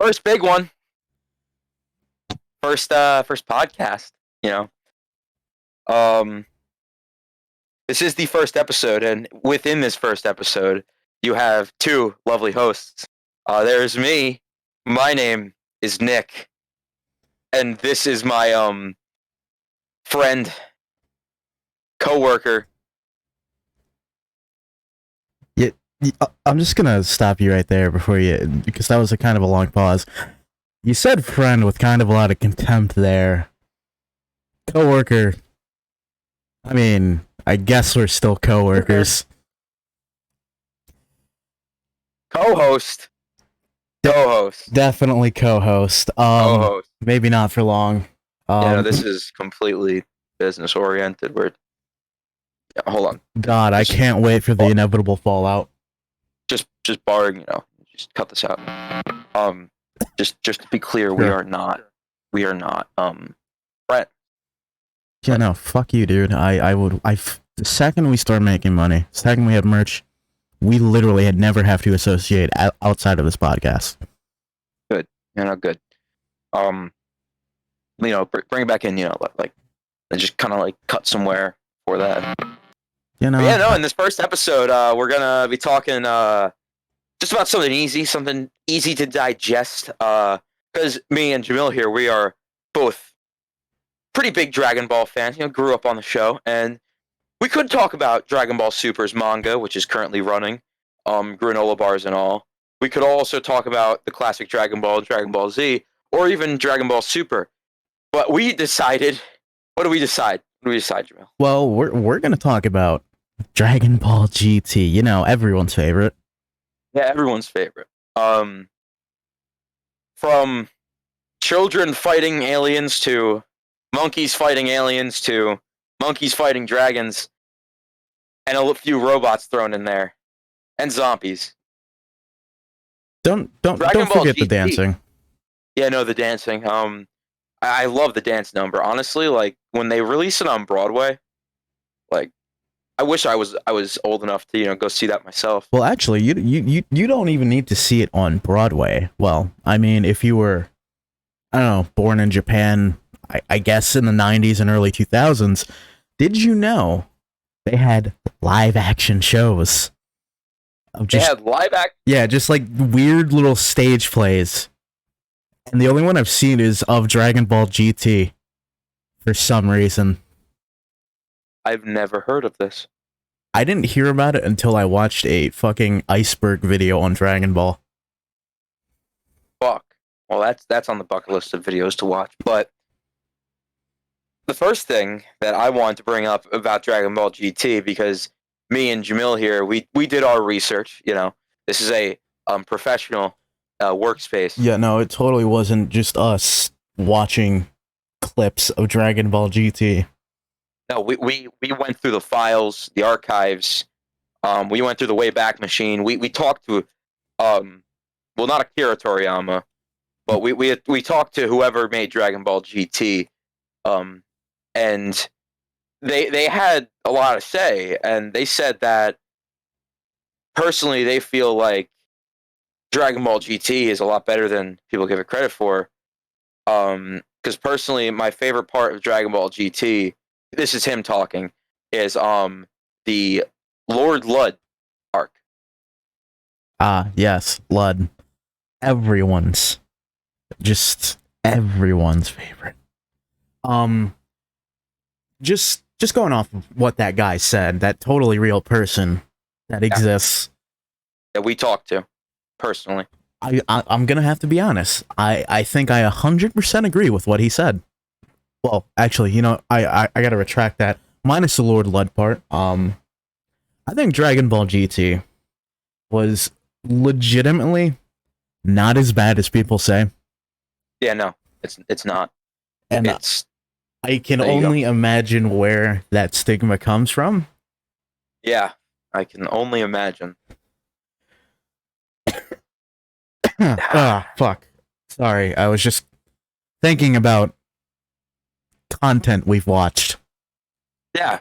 First big one. First podcast, you know. This is the first episode, and within this first episode, you have two lovely hosts. There's me. My name is Nick, and this is my friend, co-worker. Yeah, I'm just gonna stop you right there because that was a kind of a long pause. You said friend with kind of a lot of contempt there. Co-worker. I mean, I guess we're still co-workers. Co-host. Co-host. Definitely co-host. Co-host. Maybe not for long. This is completely business oriented. Hold on. God, I can't wait for the inevitable fallout. Just barring, just cut this out. Just to be clear, Sure. we are not Brett. Yeah, no, fuck you, dude. The second we start making money, the second we have merch, we literally had never have to associate outside of this podcast. Good. Good. Bring it back in, and just kind of like cut somewhere for that. In this first episode, we're gonna be talking just about something easy to digest. Because me and Jamil here, we are both pretty big Dragon Ball fans. Grew up on the show, and we could talk about Dragon Ball Super's manga, which is currently running, granola bars and all. We could also talk about the classic Dragon Ball, Dragon Ball Z, or even Dragon Ball Super. But we decided. What do we decide? What do we decide, Jamil? Well, we're gonna talk about Dragon Ball GT. Everyone's favorite. Yeah, everyone's favorite. From children fighting aliens to monkeys fighting aliens to monkeys fighting dragons, and a few robots thrown in there, and zombies. Don't forget the dancing. Yeah, no, the dancing. I love the dance number. Honestly, like when they release it on Broadway, like I wish I was old enough to go see that myself. Well, actually, you don't even need to see it on Broadway. Well, I mean, if you were, I don't know, born in Japan, I guess in the 90s and early 2000s, did you know they had live action shows? They had live action? Yeah, just like weird little stage plays. And the only one I've seen is of Dragon Ball GT for some reason. I've never heard of this. I didn't hear about it until I watched a fucking iceberg video on Dragon Ball. Fuck. Well, that's on the bucket list of videos to watch. But the first thing that I want to bring up about Dragon Ball GT, because me and Jamil here, we did our research. This is a professional workspace. Yeah, no, it totally wasn't just us watching clips of Dragon Ball GT. No, we went through the files, the archives. We went through the Wayback Machine. We talked to, not Akira Toriyama, but we talked to whoever made Dragon Ball GT, and they had a lot to say, and they said that personally they feel like Dragon Ball GT is a lot better than people give it credit for. Because personally, my favorite part of Dragon Ball GT, this is him talking, is the Lord Lud arc. Ah, yes, Lud. Everyone's favorite. Just going off of what that guy said, that totally real person that exists. That we talked to, personally. I'm gonna have to be honest. I think I 100% agree with what he said. Well, actually, I gotta retract that. Minus the Lord Lud part. I think Dragon Ball GT was legitimately not as bad as people say. Yeah, no, it's not. And I can only imagine where that stigma comes from. Yeah, I can only imagine. Fuck. Sorry, I was just thinking about content we've watched. Yeah.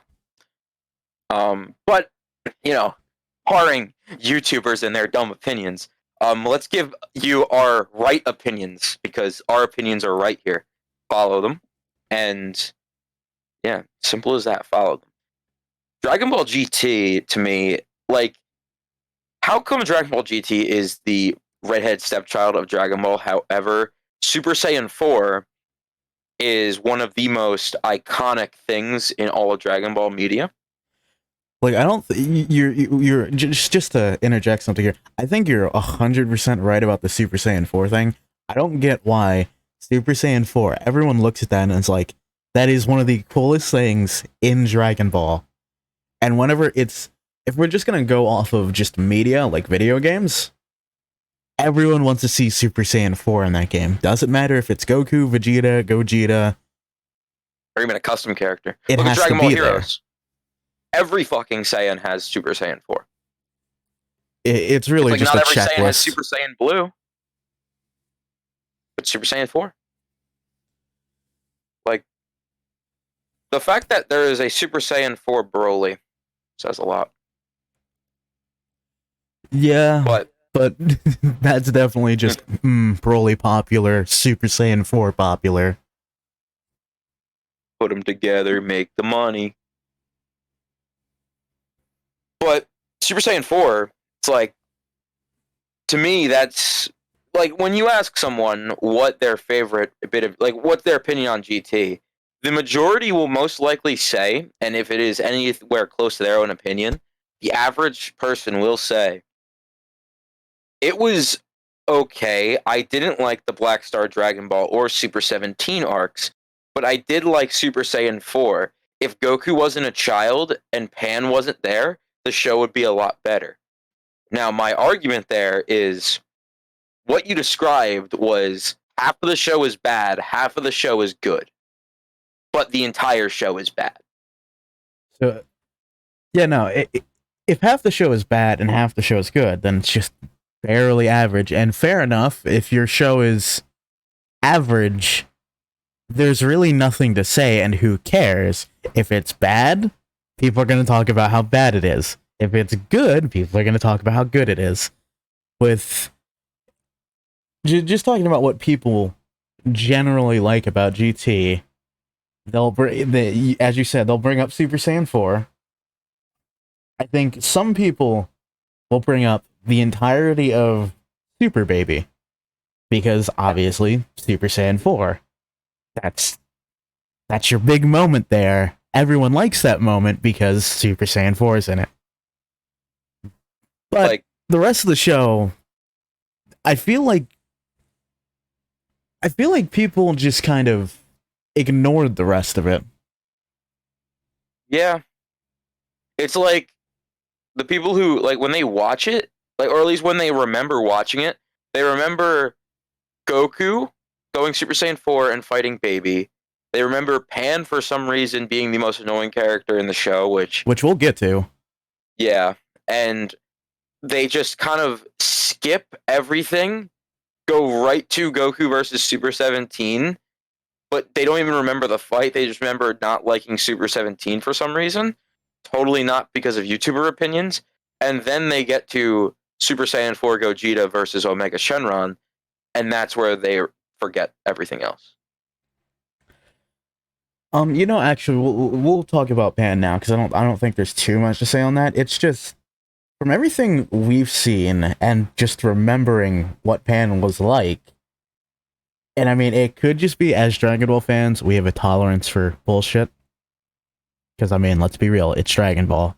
But, barring YouTubers and their dumb opinions, Let's give you our right opinions, because our opinions are right here. Follow them, and yeah, simple as that. Follow them. Dragon Ball GT, to me, like, how come Dragon Ball GT is the redhead stepchild of Dragon Ball? However, Super Saiyan 4 is one of the most iconic things in all of Dragon Ball media. Like, I don't. You're just to interject something here. I think you're 100% right about the Super Saiyan 4 thing. I don't get why Super Saiyan 4. Everyone looks at that and it's like, that is one of the coolest things in Dragon Ball. And if we're just gonna go off of just media, like video games, everyone wants to see Super Saiyan 4 in that game. Doesn't matter if it's Goku, Vegeta, Gogeta, or even a custom character. It Look at has Dragon to Ball be Heroes. Every fucking Saiyan has Super Saiyan 4. It's really like just not a every checklist. Saiyan has Super Saiyan Blue, but Super Saiyan 4. Like, the fact that there is a Super Saiyan 4 Broly says a lot. Yeah, but that's definitely just Hmm. Broly popular, Super Saiyan 4 popular. Put them together, make the money. But Super Saiyan 4, it's like, to me, that's like when you ask someone what their favorite bit of, like, what's their opinion on GT, the majority will most likely say, and if it is anywhere close to their own opinion, the average person will say, it was okay. I didn't like the Black Star Dragon Ball or Super 17 arcs, but I did like Super Saiyan 4. If Goku wasn't a child and Pan wasn't there, the show would be a lot better. Now, my argument there is what you described was half of the show is bad, half of the show is good, but the entire show is bad. So, yeah, no, if half the show is bad and half the show is good, then it's just barely average. And fair enough, if your show is average, there's really nothing to say, and who cares? If it's bad, people are going to talk about how bad it is. If it's good, people are going to talk about how good it is. With just talking about what people generally like about GT, as you said, they'll bring up Super Saiyan 4. I think some people will bring up the entirety of Super Baby, because obviously Super Saiyan 4. That's your big moment there. Everyone likes that moment because Super Saiyan 4 is in it. But Like, the rest of the show, I feel like people just kind of ignored the rest of it. yeah. It's like the people who, like, when they watch it, like, or at least when they remember watching it, they remember Goku going Super Saiyan 4 and fighting Baby. They remember Pan for some reason being the most annoying character in the show, which we'll get to. Yeah, and they just kind of skip everything, go right to Goku versus Super 17, but they don't even remember the fight. They just remember not liking Super 17 for some reason. Totally not because of YouTuber opinions. And then they get to Super Saiyan 4 Gogeta versus Omega Shenron, and that's where they forget everything else. Actually, we'll talk about Pan now, because I don't think there's too much to say on that. It's just, from everything we've seen and just remembering what Pan was like, and I mean, it could just be, as Dragon Ball fans, we have a tolerance for bullshit. Because, I mean, let's be real, it's Dragon Ball.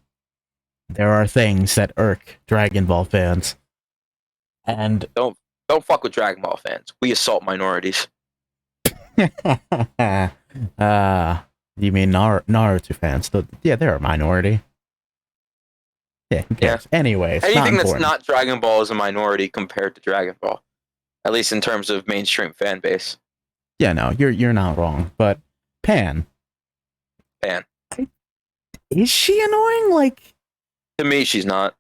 There are things that irk Dragon Ball fans. And Don't fuck with Dragon Ball fans. We assault minorities. You mean Naruto fans? Yeah, they're a minority. Yeah, who cares? Yeah. Anyways, anything that's not Dragon Ball is a minority compared to Dragon Ball, at least in terms of mainstream fan base. Yeah, no, you're not wrong. But Pan, is she annoying? Like, to me, she's not.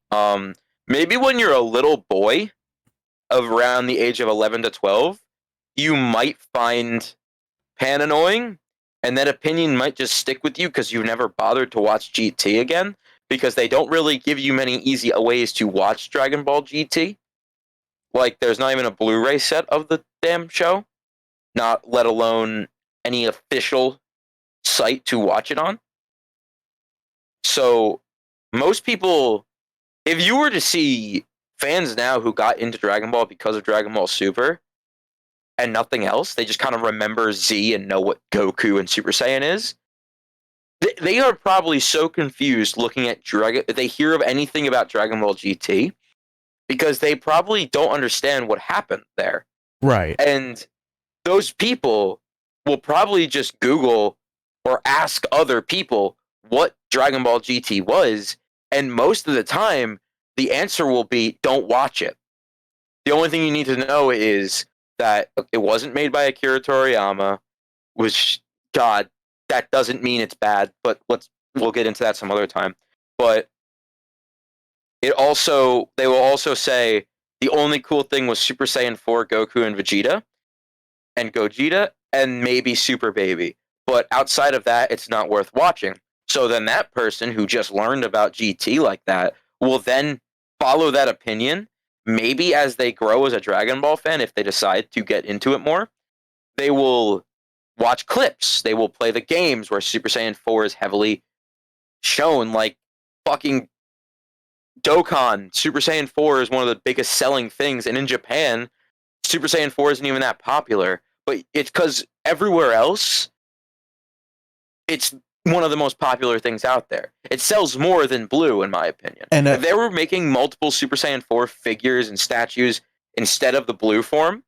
Maybe when you're a little boy, of around the age of 11 to 12, you might find Pan annoying, and that opinion might just stick with you because you've never bothered to watch GT again, because they don't really give you many easy ways to watch Dragon Ball GT. Like, there's not even a Blu-ray set of the damn show, not let alone any official site to watch it on. So, most people, if you were to see fans now who got into Dragon Ball because of Dragon Ball Super and nothing else, they just kind of remember Z and know what Goku and Super Saiyan is. They are probably so confused looking at Dragon. If they hear of anything about Dragon Ball GT, because they probably don't understand what happened there. Right. And those people will probably just Google or ask other people what Dragon Ball GT was, and most of the time, the answer will be, don't watch it. The only thing you need to know is that it wasn't made by Akira Toriyama, which, God, that doesn't mean it's bad, but we'll get into that some other time. But they will also say the only cool thing was Super Saiyan 4 Goku and Vegeta and Gogeta and maybe Super Baby. But outside of that, it's not worth watching. So then that person who just learned about GT like that will then follow that opinion. Maybe as they grow as a Dragon Ball fan, if they decide to get into it more, they will watch clips. They will play the games where Super Saiyan 4 is heavily shown, like fucking Dokkan. Super Saiyan 4 is one of the biggest selling things, and in Japan, Super Saiyan 4 isn't even that popular. But it's because everywhere else, it's one of the most popular things out there. It sells more than Blue, in my opinion. And if they were making multiple Super Saiyan 4 figures and statues instead of the Blue form,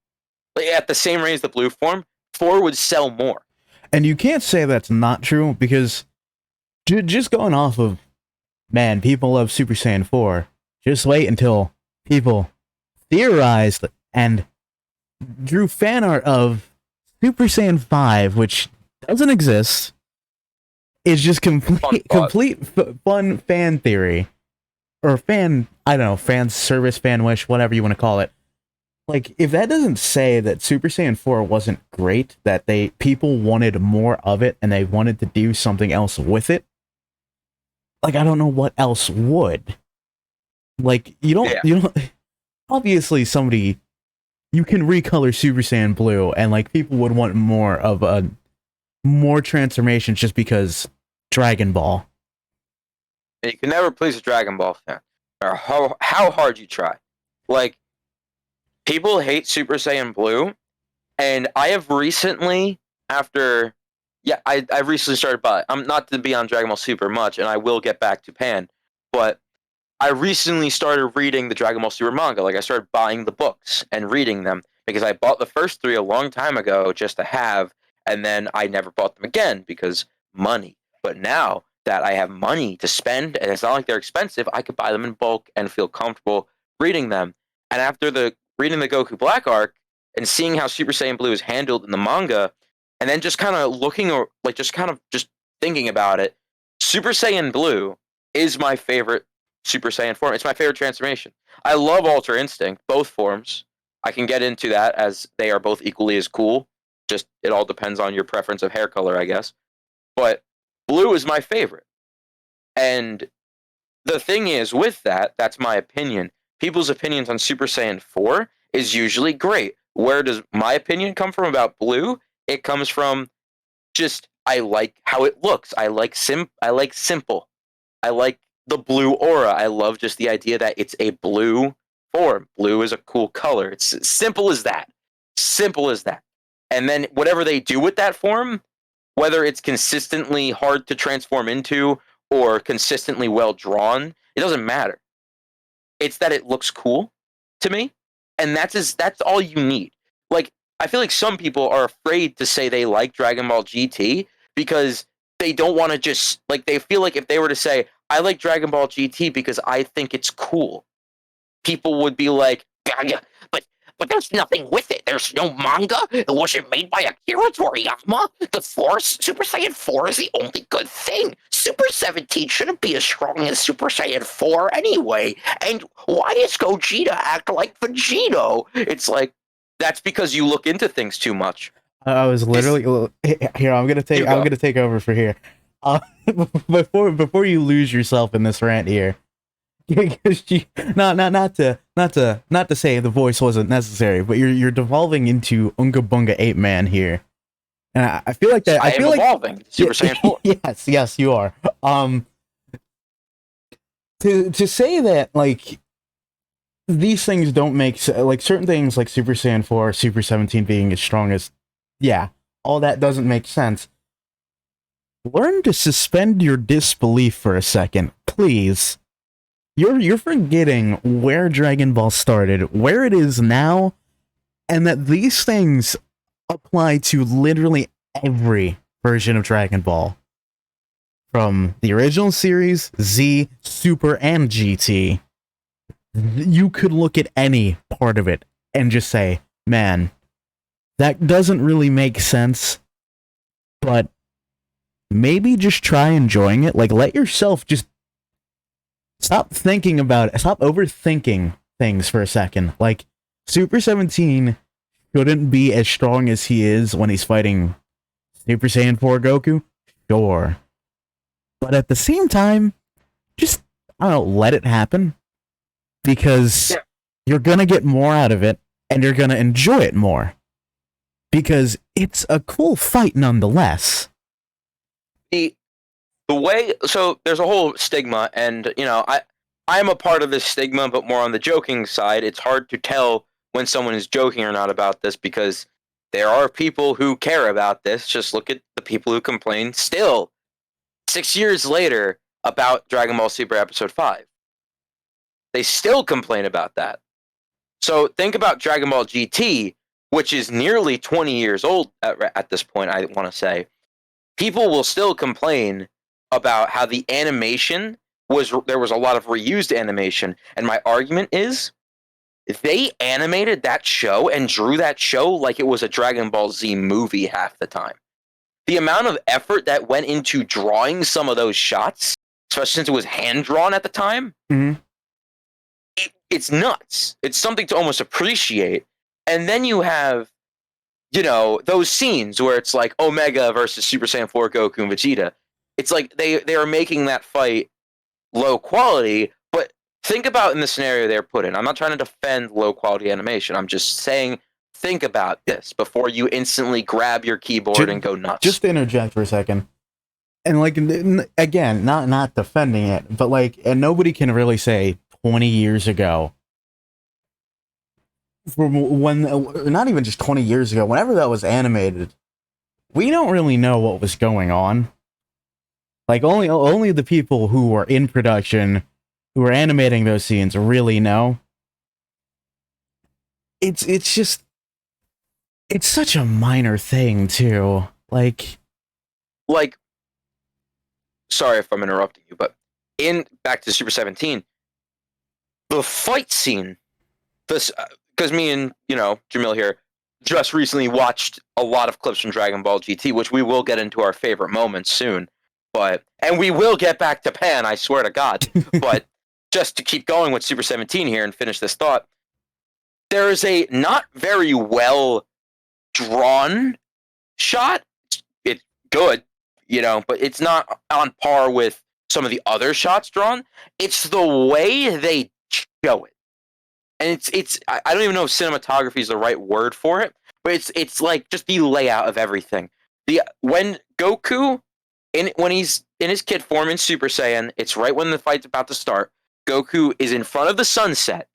like at the same rate as the Blue form, 4 would sell more. And you can't say that's not true, because just going off of, man, people love Super Saiyan 4, just wait until people theorized and drew fan art of Super Saiyan 5, which doesn't exist. It's just complete fun fan theory. Or fan service, fan wish, whatever you want to call it. Like, if that doesn't say that Super Saiyan 4 wasn't great, that people wanted more of it and they wanted to do something else with it, like, I don't know what else would. Like, you don't obviously you can recolor Super Saiyan Blue and, like, people would want more transformations just because Dragon Ball. You can never please a Dragon Ball fan, no matter how hard you try. Like, people hate Super Saiyan Blue, and I have recently, I recently started, but I'm not to be on Dragon Ball Super much, and I will get back to Pan, but I recently started reading the Dragon Ball Super manga. Like, I started buying the books and reading them, because I bought the first 3 a long time ago just to have, and then I never bought them again, because money. But now that I have money to spend, and it's not like they're expensive, I could buy them in bulk and feel comfortable reading them. And after reading the Goku Black arc and seeing how Super Saiyan Blue is handled in the manga, and then just kind of just thinking about it, Super Saiyan Blue is my favorite Super Saiyan form. It's my favorite transformation. I love Ultra Instinct, both forms. I can get into that as they are both equally as cool. Just, it all depends on your preference of hair color, I guess. But Blue is my favorite. And the thing is, with that's my opinion. People's opinions on Super Saiyan 4 is usually great. Where does my opinion come from about Blue? It comes from just, I like how it looks. I like simple. I like the blue aura. I love just the idea that it's a blue form. Blue is a cool color. It's simple as that. Simple as that. And then whatever they do with that form, whether it's consistently hard to transform into or consistently well drawn, it doesn't matter. It's that it looks cool to me, and that's all you need. Like, I feel like some people are afraid to say they like Dragon Ball GT because they don't want to just, like, they feel like if they were to say, I like Dragon Ball GT because I think it's cool, people would be like, yeah, but there's nothing with it. There's no manga. It wasn't made by Akira Toriyama. The Force, Super Saiyan 4 is the only good thing. Super 17 shouldn't be as strong as Super Saiyan 4 anyway. And why does Gogeta act like Vegeta? It's like, that's because you look into things too much. I was literally here. I'm gonna take over for here. Before you lose yourself in this rant here, not to say the voice wasn't necessary, but you're devolving into Unga Bunga Ape Man here, and I feel like that. I feel like evolving. Super Saiyan 4. Yes, you are. To say that like these things don't make like certain things like Super Saiyan 4, Super 17 being as strong as, yeah, all that doesn't make sense. Learn to suspend your disbelief for a second, please. You're forgetting where Dragon Ball started, where it is now, and that these things apply to literally every version of Dragon Ball. From the original series, Z, Super, and GT. You could look at any part of it and just say, man, that doesn't really make sense, but maybe just try enjoying it. Like, let yourself just stop thinking about it. Stop overthinking things for a second. Like, Super 17 shouldn't be as strong as he is when he's fighting Super Saiyan 4 Goku. Sure. But at the same time, just, I don't know, let it happen. Because you're going to get more out of it, and you're going to enjoy it more. Because it's a cool fight nonetheless. The way, so there's a whole stigma, and I'm a part of this stigma, but more on the joking side. It's hard to tell when someone is joking or not about this, because there are people who care about this. Just look at the people who complain still 6 years later about Dragon Ball Super Episode 5. They still complain about that. So think about Dragon Ball GT, which is nearly 20 years old at this point, I want to say. People will still complain about how the animation there was a lot of reused animation. And my argument is, they animated that show and drew that show like it was a Dragon Ball Z movie half the time. The amount of effort that went into drawing some of those shots, especially since it was hand-drawn at the time, it's nuts. It's something to almost appreciate. And then you have, those scenes where it's like Omega versus Super Saiyan 4 Goku and Vegeta. It's like they are making that fight low quality, but think about in the scenario they're put in. I'm not trying to defend low quality animation. I'm just saying, think about this before you instantly grab your keyboard and go nuts. Just to interject for a second. And like, again, not defending it, but like, and nobody can really say 20 years ago, not even just 20 years ago, whenever that was animated, we don't really know what was going on. Like, only the people who were in production, who were animating those scenes, really know. It's just, it's such a minor thing, too. Like, sorry if I'm interrupting you, but back to Super 17, the fight scene, this, because me and, Jamil here, just recently watched a lot of clips from Dragon Ball GT, which we will get into our favorite moments soon. And we will get back to Pan, I swear to God. But just to keep going with Super 17 here and finish this thought, there is a not very well drawn shot. It's good, but it's not on par with some of the other shots drawn. It's the way they show it. And I don't even know if cinematography is the right word for it, but it's like just the layout of everything. When Goku, when he's in his kid form in Super Saiyan, it's right when the fight's about to start. Goku is in front of the sunset.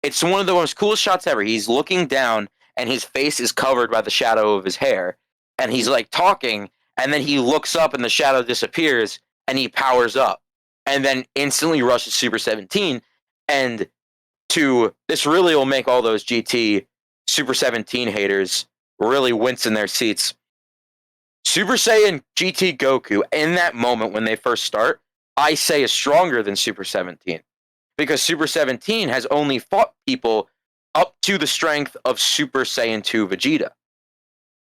It's one of the most coolest shots ever. He's looking down, and his face is covered by the shadow of his hair. And he's like talking, and then he looks up, and the shadow disappears, and he powers up. And then instantly rushes Super 17. And this really will make all those GT Super 17 haters really wince in their seats. Super Saiyan GT Goku, in that moment when they first start, I say is stronger than Super 17. Because Super 17 has only fought people up to the strength of Super Saiyan 2 Vegeta.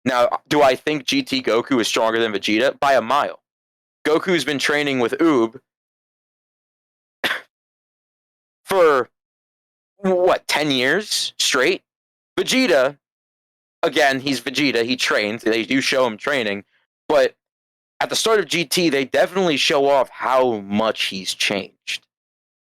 Now, do I think GT Goku is stronger than Vegeta? By a mile. Goku's been training with Oob for, 10 years straight? Vegeta, again, he's Vegeta, he trains, they do show him training, but at the start of GT, they definitely show off how much he's changed.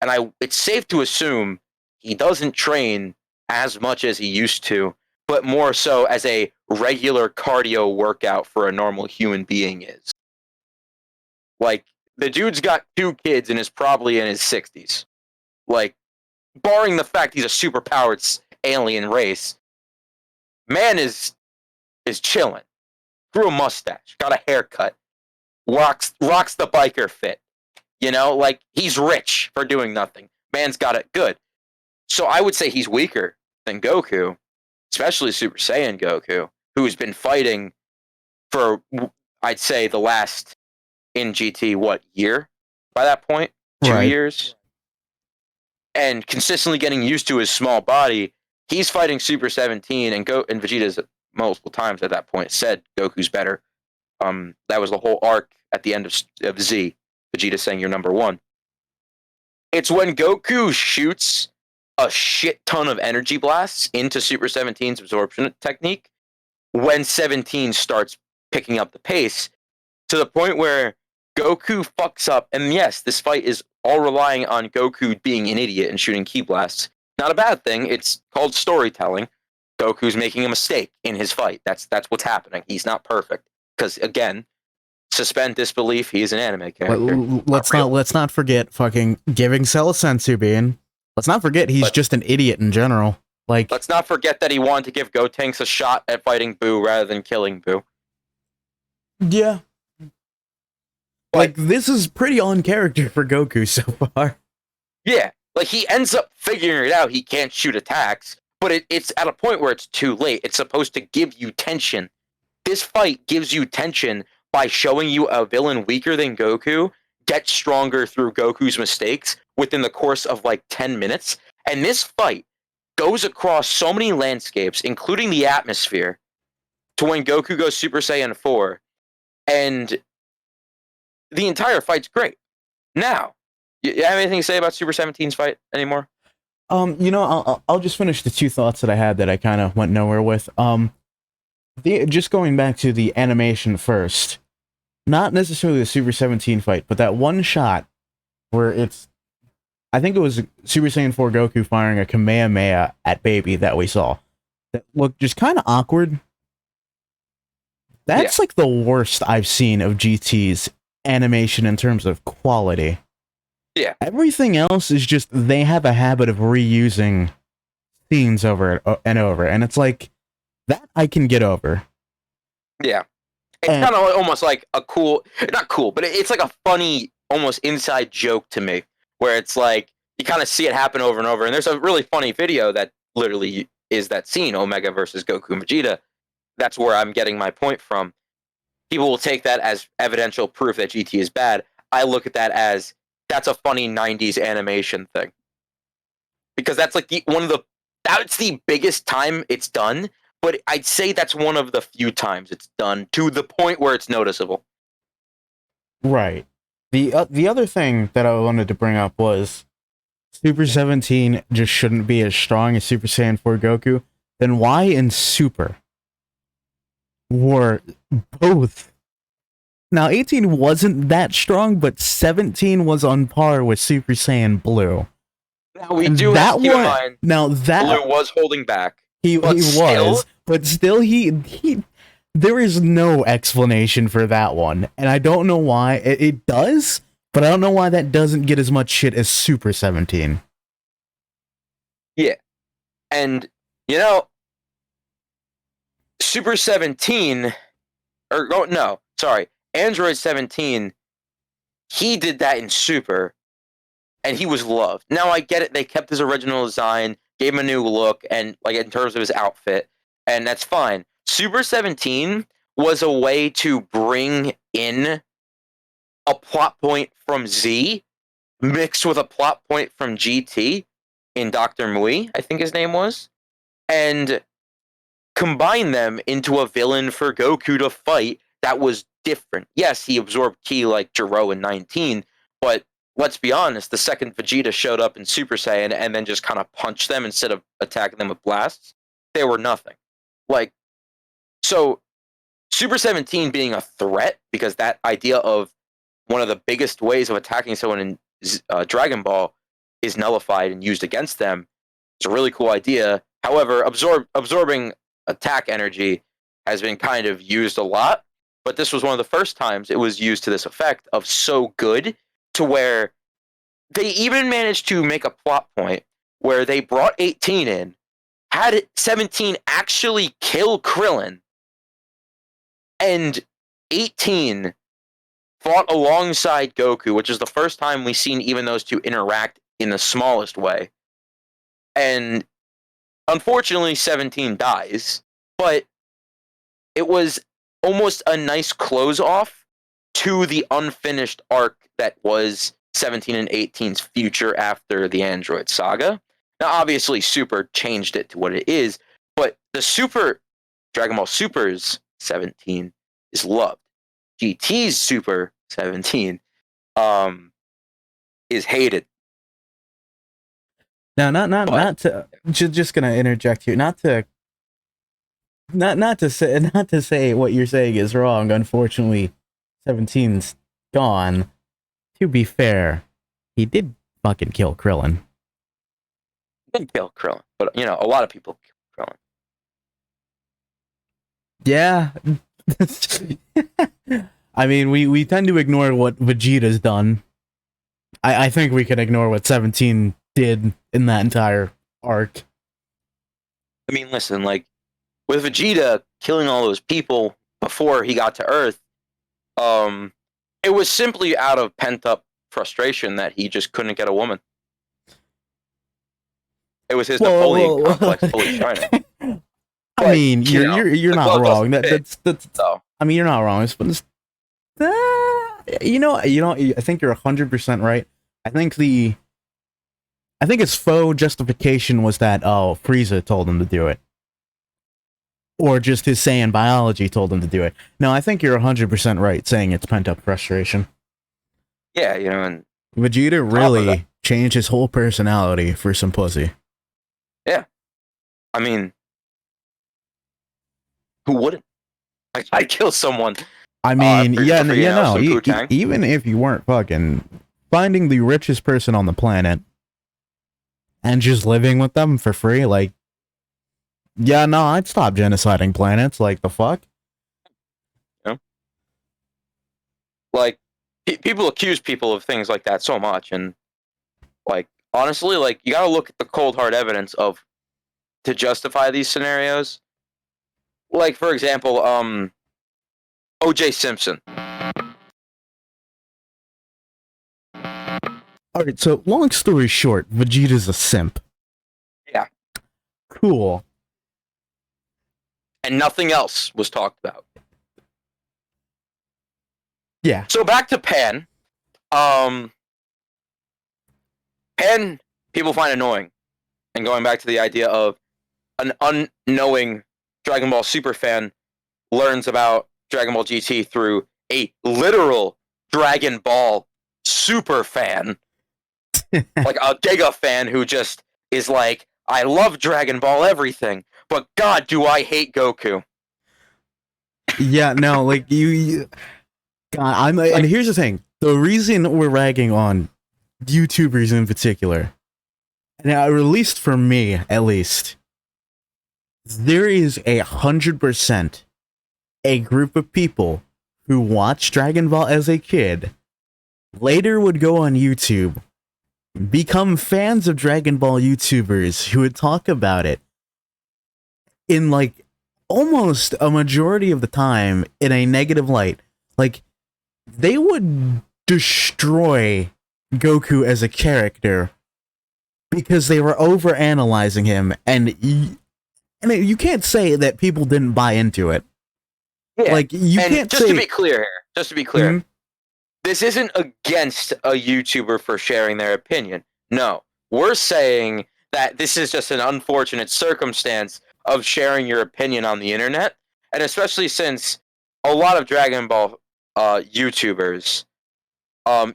and it's safe to assume he doesn't train as much as he used to, but more so as a regular cardio workout for a normal human being is. Like, the dude's got 2 kids and is probably in his 60s. Like, barring the fact he's a superpowered alien race, man is chilling. Grew a mustache, got a haircut, rocks the biker fit. You know, like, he's rich for doing nothing. Man's got it good. So I would say he's weaker than Goku, especially Super Saiyan Goku, who's been fighting for, I'd say, the last, in GT, year by that point? 2 years? And consistently getting used to his small body. He's fighting Super 17, and Vegeta's multiple times at that point said Goku's better. That was the whole arc at the end of Z. Vegeta saying you're number 1. It's when Goku shoots a shit ton of energy blasts into Super 17's absorption technique when 17 starts picking up the pace to the point where Goku fucks up. And yes, this fight is all relying on Goku being an idiot and shooting ki blasts. Not a bad thing. It's called storytelling. Goku's making a mistake in his fight. That's what's happening. He's not perfect. Because, again, suspend disbelief, he is an anime character. Let's not forget fucking giving Cell Sensu being. Let's not forget he's just an idiot in general. Like, let's not forget that he wanted to give Gotenks a shot at fighting Boo rather than killing Boo. Yeah. Like, this is pretty on character for Goku so far. Yeah, like, he ends up figuring it out. He can't shoot attacks, but it's at a point where it's too late. It's supposed to give you tension. This fight gives you tension by showing you a villain weaker than Goku get stronger through Goku's mistakes within the course of, 10 minutes. And this fight goes across so many landscapes, including the atmosphere, to when Goku goes Super Saiyan 4. And the entire fight's great. Now, you have anything to say about Super 17's fight anymore? I'll just finish the 2 thoughts that I had that I kind of went nowhere with. Just going back to the animation first, not necessarily the Super 17 fight, but that one shot where I think it was Super Saiyan 4 Goku firing a Kamehameha at Baby that we saw. That looked just kind of awkward. That's like the worst I've seen of GT's animation in terms of quality. Yeah. Everything else is just, they have a habit of reusing scenes over and over, and it's like, that I can get over. Yeah. It's kind of almost like a cool, not cool, but it's like a funny, almost inside joke to me, where it's like, you kind of see it happen over and over, and there's a really funny video that literally is that scene, Omega versus Goku and Vegeta. That's where I'm getting my point from. People will take that as evidential proof that GT is bad. I look at that as, that's a funny 90s animation thing. Because that's like that's the biggest time it's done, but I'd say that's one of the few times it's done to the point where it's noticeable. Right. The other thing that I wanted to bring up was Super 17 just shouldn't be as strong as Super Saiyan 4 Goku. Then why in Super were both? Now, 18 wasn't that strong, but 17 was on par with Super Saiyan Blue. Now, we do have to keep in mind, Blue was holding back. He was, but still, there is no explanation for that one, and I don't know why. It does, but I don't know why that doesn't get as much shit as Super 17. Yeah, and, Super 17, Android 17, he did that in Super, and he was loved. Now, I get it, they kept his original design, gave him a new look, and, in terms of his outfit, and that's fine. Super 17 was a way to bring in a plot point from Z, mixed with a plot point from GT, in Dr. Mui, I think his name was, and combine them into a villain for Goku to fight that was different. Yes, he absorbed ki like Jiro in 19, but let's be honest, the second Vegeta showed up in Super Saiyan and then just kind of punched them instead of attacking them with blasts, they were nothing. So Super 17 being a threat, because that idea of one of the biggest ways of attacking someone in Dragon Ball is nullified and used against them. It's a really cool idea. However, absorbing attack energy has been kind of used a lot, but this was one of the first times it was used to this effect of so good to where they even managed to make a plot point where they brought 18 in, had 17 actually kill Krillin, and 18 fought alongside Goku, which is the first time we've seen even those two interact in the smallest way. And unfortunately, 17 dies, but it was almost a nice close off to the unfinished arc that was 17 and 18's future after the Android Saga. Now, obviously, Super changed it to what it is, but the Super Dragon Ball Super's 17 is loved. GT's Super 17 is hated. Now, not to just gonna interject here, not to say what you're saying is wrong. Unfortunately, 17's gone. To be fair, he did fucking kill Krillin. He didn't kill Krillin, but you know, a lot of people kill Krillin. Yeah. I mean, we tend to ignore what Vegeta's done. I think we can ignore what 17 did in that entire arc. I mean, listen, like, with Vegeta killing all those people before he got to Earth, it was simply out of pent-up frustration that he just couldn't get a woman. It was his Napoleon complex fully shining. I mean, you're not wrong. That's so. I mean, you're not wrong. It's, you know, I think you're 100% right. I think his faux justification was that, oh, Frieza told him to do it. Or just his Saiyan biology told him to do it. No, I think you're 100% right saying it's pent-up frustration. Yeah, you know, and Vegeta really changed his whole personality for some pussy. Yeah. I mean, who wouldn't? Like, I'd kill someone. I mean, even if you weren't fucking finding the richest person on the planet and just living with them for free, like, yeah, no, I'd stop genociding planets. Like, the fuck? Yeah. Like, people accuse people of things like that so much, and, like, honestly, like, you gotta look at the cold hard evidence to justify these scenarios. Like, for example, O.J. Simpson. Alright, so long story short, Vegeta's a simp. Yeah. Cool. And nothing else was talked about. Yeah. So back to Pan. Pan, people find annoying. And going back to the idea of an unknowing Dragon Ball Super fan learns about Dragon Ball GT through a literal Dragon Ball Super fan. Like a Giga fan who just is like, I love Dragon Ball everything, but God, do I hate Goku. Yeah, no, like, God, and here's the thing. The reason we're ragging on YouTubers in particular, now, at least for me, at least, there is 100% a group of people who watched Dragon Ball as a kid, later would go on YouTube, become fans of Dragon Ball YouTubers who would talk about it in, like, almost a majority of the time in a negative light. Like, they would destroy Goku as a character because they were over-analyzing him, and you can't say that people didn't buy into it. Yeah. Like, you and can't just say... to be clear here, mm-hmm. This isn't against a YouTuber for sharing their opinion. No, we're saying that this is just an unfortunate circumstance of sharing your opinion on the internet, and especially since a lot of Dragon Ball YouTubers,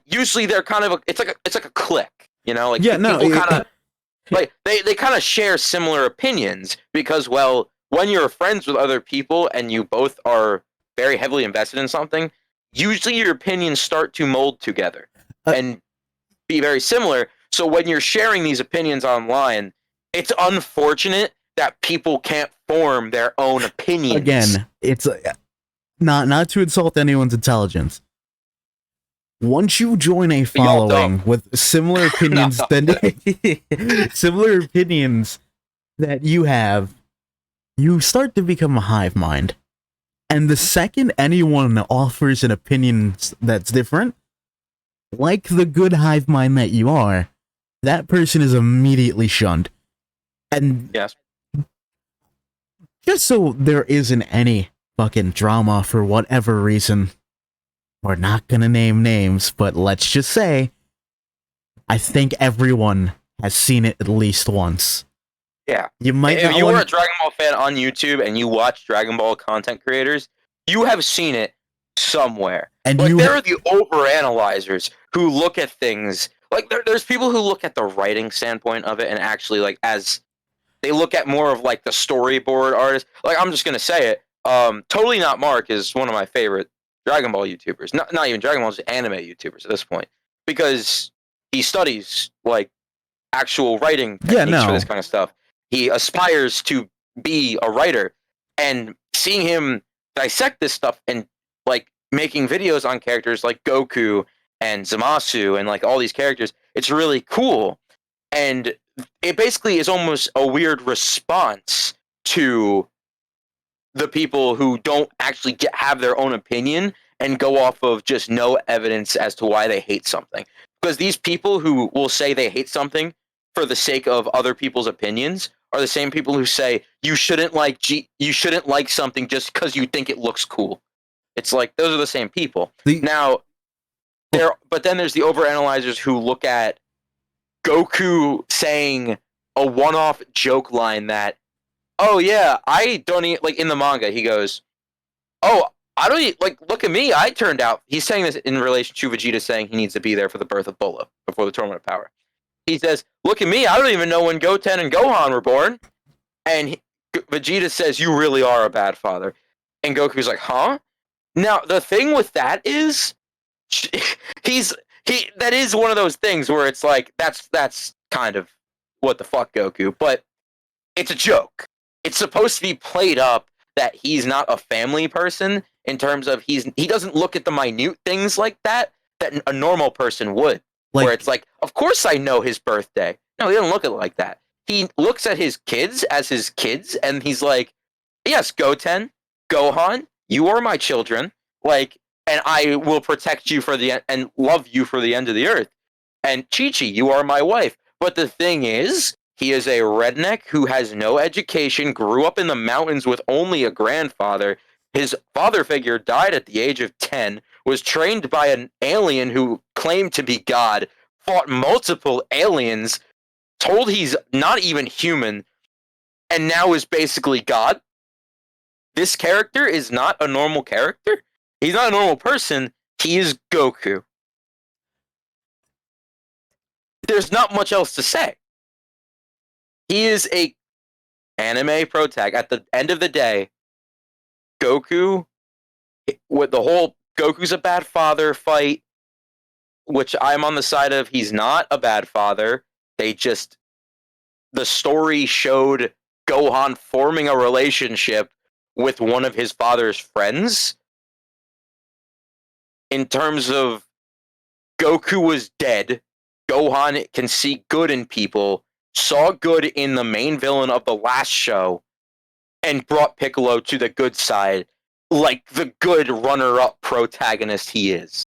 usually they're kind of it's like a clique, you know, like people kind of like they kind of share similar opinions because, well, when you're friends with other people and you both are very heavily invested in something, usually your opinions start to mold together and be very similar. So when you're sharing these opinions online, it's unfortunate that people can't form their own opinions. Again, it's not to insult anyone's intelligence. Once you join a following with similar opinions similar opinions that you have, you start to become a hive mind. And the second anyone offers an opinion that's different, like the good hive mind that you are, that person is immediately shunned. And yes, just so there isn't any fucking drama for whatever reason, we're not gonna name names, but let's just say, I think everyone has seen it at least once. Yeah. You might if you were a Dragon Ball fan on YouTube and you watch Dragon Ball content creators, you have seen it somewhere. And like there are the overanalyzers who look at things like there's people who look at the writing standpoint of it and actually like as they look at more of like the storyboard artist. Like I'm just gonna say it. Totally Not Mark is one of my favorite Dragon Ball YouTubers. Not even Dragon Ball, just anime YouTubers at this point. Because he studies like actual writing techniques for this kind of stuff. He aspires to be a writer, and seeing him dissect this stuff and like making videos on characters like Goku and Zamasu and like all these characters, it's really cool. And it basically is almost a weird response to the people who don't actually have their own opinion and go off of just no evidence as to why they hate something. Because these people who will say they hate something for the sake of other people's opinions are the same people who say you shouldn't like something just because you think it looks cool. It's like those are the same people. But then there's the overanalyzers who look at Goku saying a one-off joke line that, oh yeah, I don't eat, like in the manga he goes, oh, I don't eat, like look at me, I turned out, he's saying this in relation to Vegeta saying he needs to be there for the birth of Bola before the Tournament of Power. He says, look at me, I don't even know when Goten and Gohan were born. And Vegeta says, you really are a bad father. And Goku's like, huh? Now, the thing with that is, that is one of those things where it's like, that's kind of what the fuck, Goku. But it's a joke. It's supposed to be played up that he's not a family person in terms of he doesn't look at the minute things like that a normal person would. Like, where it's like, of course I know his birthday. No, he doesn't look at it like that. He looks at his kids as his kids, and he's like, yes, Goten, Gohan, you are my children, like, and I will protect you and love you for the end of the earth. And Chi-Chi, you are my wife. But the thing is, he is a redneck who has no education, grew up in the mountains with only a grandfather. His father figure died at the age of 10, was trained by an alien who claimed to be God, fought multiple aliens, told he's not even human, and now is basically God. This character is not a normal character. He's not a normal person. He is Goku. There's not much else to say. He is a anime protag. At the end of the day, Goku, with the whole Goku's a bad father fight, which I'm on the side of, he's not a bad father. The story showed Gohan forming a relationship with one of his father's friends. In terms of Goku was dead, Gohan can see good in people, saw good in the main villain of the last show, and brought Piccolo to the good side, like the good runner-up protagonist he is.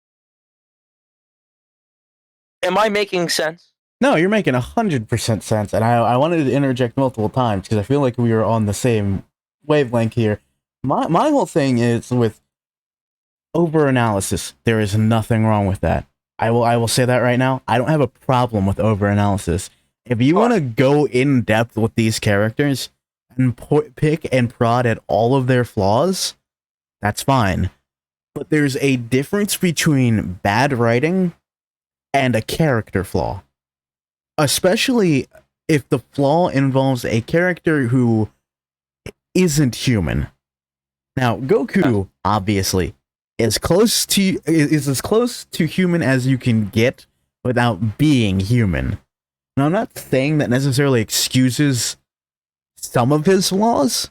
Am I making sense? No, you're making 100% sense, and I wanted to interject multiple times because I feel like we are on the same wavelength here. My whole thing is with overanalysis. There is nothing wrong with that. I will say that right now. I don't have a problem with overanalysis. If you want to go in depth with these characters and pick and prod at all of their flaws, that's fine. But there's a difference between bad writing and a character flaw. Especially if the flaw involves a character who isn't human. Now, Goku, obviously, is as close to human as you can get without being human. And I'm not saying that necessarily excuses some of his flaws,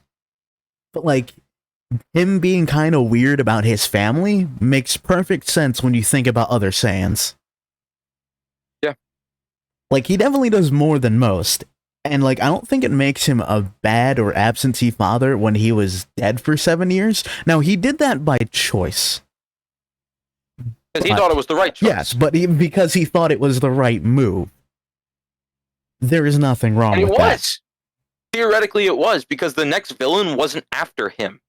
but like him being kind of weird about his family makes perfect sense when you think about other Saiyans. Yeah. Like, he definitely does more than most. And, like, I don't think it makes him a bad or absentee father when he was dead for 7 years. Now, he did that by choice. Because he thought it was the right choice. Yes, but because he thought it was the right move. There is nothing wrong with that. And it was. Theoretically, it was, because the next villain wasn't after him.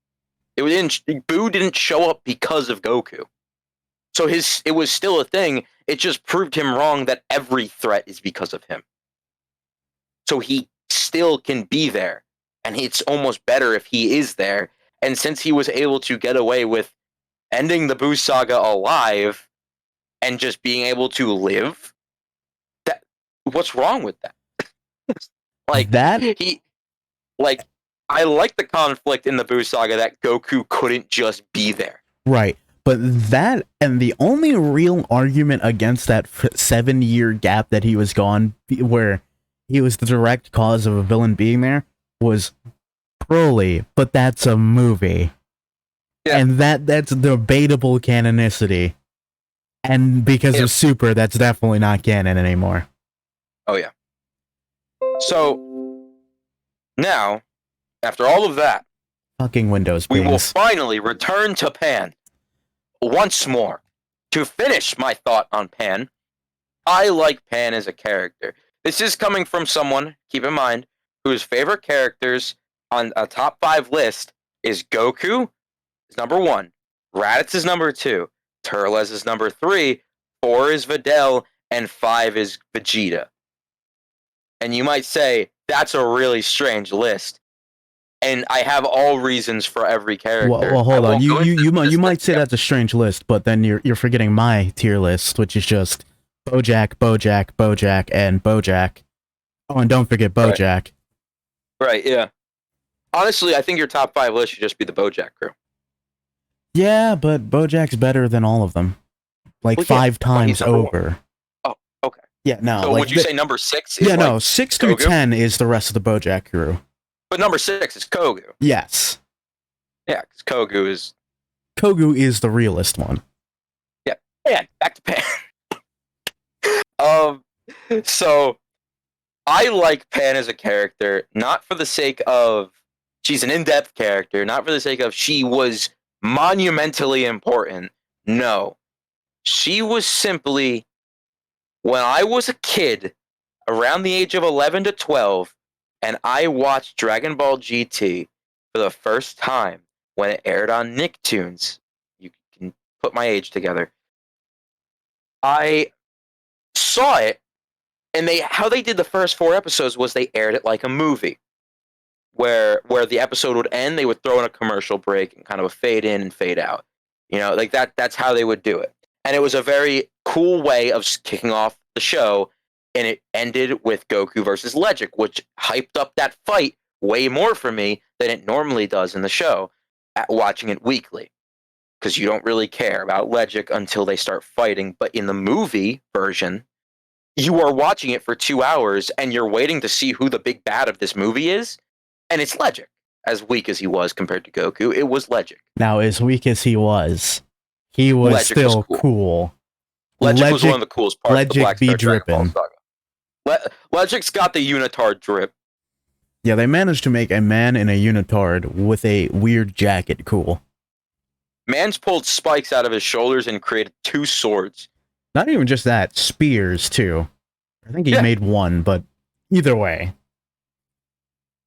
Boo didn't show up because of Goku. So it was still a thing. It just proved him wrong that every threat is because of him. So he still can be there. And it's almost better if he is there. And since he was able to get away with ending the Boo saga alive and just being able to live, what's wrong with that? I like the conflict in the Boo saga that Goku couldn't just be there. Right. But that, and the only real argument against that 7-year gap that he was gone, where he was the direct cause of a villain being there, was Broly, but that's a movie. Yeah. And that's debatable canonicity. And because of Super, that's definitely not canon anymore. Oh, yeah. So, now, after all of that, fucking Windows, we will finally return to Pan once more. To finish my thought on Pan, I like Pan as a character. This is coming from someone, keep in mind, whose favorite characters on a top 5 list is Goku is number 1, Raditz is number 2, Turles is number 3, 4 is Videl, and 5 is Vegeta. And you might say, that's a really strange list. And I have all reasons for every character. Well, hold on. You might say that's a strange list, but then you're forgetting my tier list, which is just Bojack, and Bojack. Oh, and don't forget Bojack. Right, yeah. Honestly, I think your top 5 list should just be the Bojack crew. Yeah, but Bojack's better than all of them. Like 5 times over. Oh, okay. Yeah, no. So like would you say number 6 is no, 6 through 10 is the rest of the Bojack crew. But number 6 is Kogu. Yes. Yeah, because Kogu is the realest one. Yeah. Yeah, back to Pan. So I like Pan as a character, not for the sake of she's an in-depth character, not for the sake of she was monumentally important. No. She was simply, when I was a kid, around the age of 11 to 12, and I watched Dragon Ball GT for the first time when it aired on Nicktoons. You can put my age together. I saw it, and how they did the first 4 episodes was they aired it like a movie, where the episode would end, they would throw in a commercial break and kind of a fade in and fade out. You know, like that's how they would do it. And it was a very cool way of kicking off the show. And it ended with Goku versus Legic, which hyped up that fight way more for me than it normally does in the show, watching it weekly. Because you don't really care about Legic until they start fighting. But in the movie version, you are watching it for 2 hours, and you're waiting to see who the big bad of this movie is. And it's Legic. As weak as he was compared to Goku, it was Legic. Now, as weak as he was Legic still was cool. Legic was one of the coolest parts of the Black Star Dragon Ball dripping. Saga. Legic's got the unitard drip. Yeah, they managed to make a man in a unitard with a weird jacket cool. Man's pulled spikes out of his shoulders and created 2 swords. Not even just that, spears too. I think he made 1, but either way.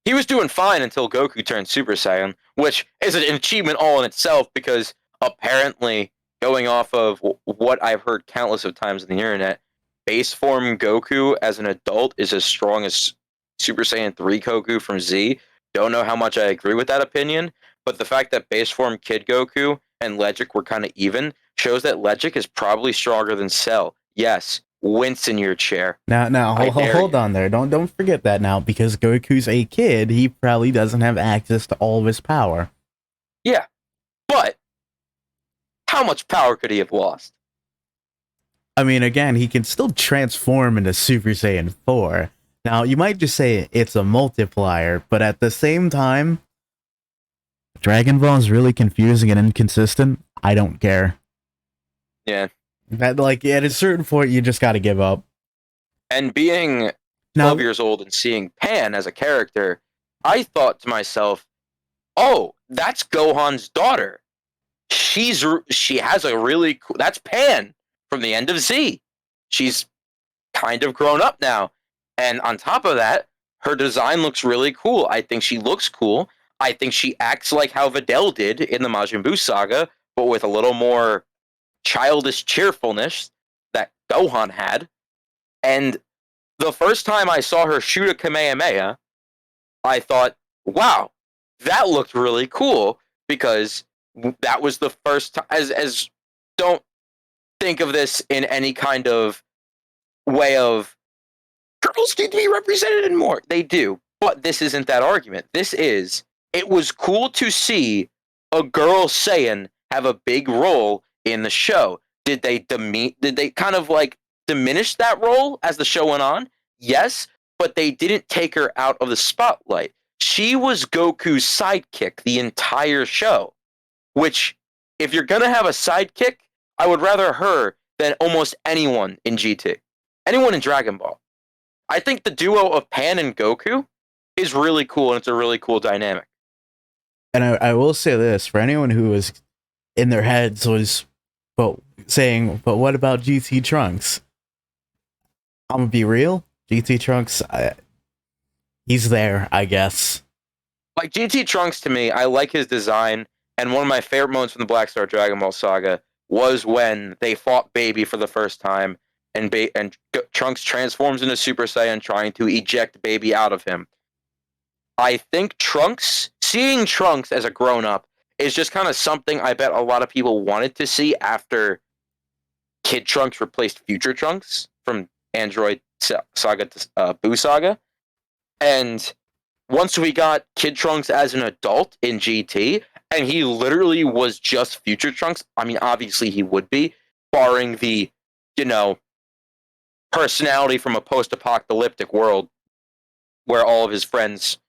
He was doing fine until Goku turned Super Saiyan, which is an achievement all in itself, because apparently, going off of what I've heard countless of times on the internet, base form Goku as an adult is as strong as Super Saiyan 3 Goku from Z. Don't know how much I agree with that opinion, but the fact that base form Kid Goku and Legic were kind of even shows that Legic is probably stronger than Cell. Yes, wince in your chair. Now, hold on there. Don't forget that now, because Goku's a kid, he probably doesn't have access to all of his power. Yeah, but how much power could he have lost? I mean, again, he can still transform into Super Saiyan 4. Now, you might just say it's a multiplier, but at the same time, Dragon Ball is really confusing and inconsistent. I don't care. Yeah. That, like, at a certain point, you just gotta give up. And being 12 years old and seeing Pan as a character, I thought to myself, oh, that's Gohan's daughter. She has a really cool, that's Pan from the end of Z. She's kind of grown up now. And on top of that, her design looks really cool. I think she looks cool. I think she acts like how Videl did in the Majin Buu saga, but with a little more childish cheerfulness that Gohan had. And the first time I saw her shoot a Kamehameha, I thought, wow, that looked really cool, because that was the first time, as don't think of this in any kind of way of girls need to be represented in more. They do, but this isn't that argument. This is, it was cool to see a girl Saiyan have a big role in the show. Did they kind of like diminish that role as the show went on? Yes, but they didn't take her out of the spotlight. She was Goku's sidekick the entire show, which, if you're gonna have a sidekick, I would rather her than almost anyone in GT, anyone in Dragon Ball. I think the duo of Pan and Goku is really cool, and it's a really cool dynamic. And I will say this, for anyone who was in their heads was saying, but what about GT Trunks? I'm gonna be real, GT Trunks, he's there, I guess. Like, GT Trunks, to me, I like his design, and one of my favorite moments from the Black Star Dragon Ball saga was when they fought Baby for the first time, and Trunks transforms into Super Saiyan, trying to eject Baby out of him. I think seeing Trunks as a grown-up is just kind of something I bet a lot of people wanted to see after Kid Trunks replaced Future Trunks from Android Saga to Buu Saga. And once we got Kid Trunks as an adult in GT, and he literally was just Future Trunks, I mean, obviously he would be, barring the, personality from a post-apocalyptic world where all of his friends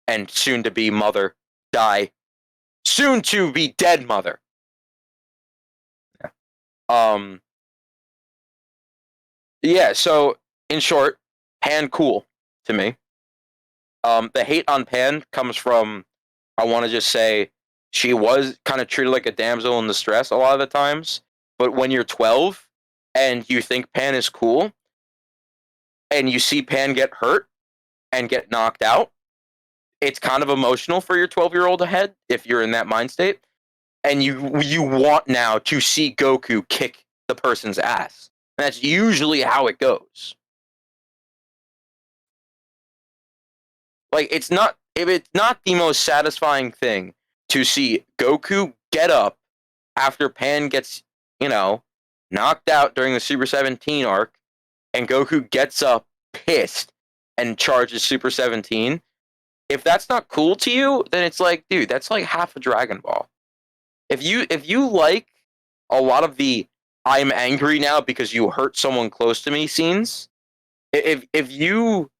and soon-to-be mother die. Soon-to-be dead mother. Yeah, so, in short, Pan cool to me. The hate on Pan comes from, I want to just say, she was kind of treated like a damsel in distress a lot of the times, but when you're 12 and you think Pan is cool, and you see Pan get hurt and get knocked out, it's kind of emotional for your 12-year-old head if you're in that mind state, and you want now to see Goku kick the person's ass. And that's usually how it goes. Like, if it's not the most satisfying thing to see Goku get up after Pan gets, knocked out during the Super 17 arc, and Goku gets up pissed and charges Super 17, if that's not cool to you, then it's like, dude, that's like half a Dragon Ball. If you like a lot of the I'm angry now because you hurt someone close to me scenes, if you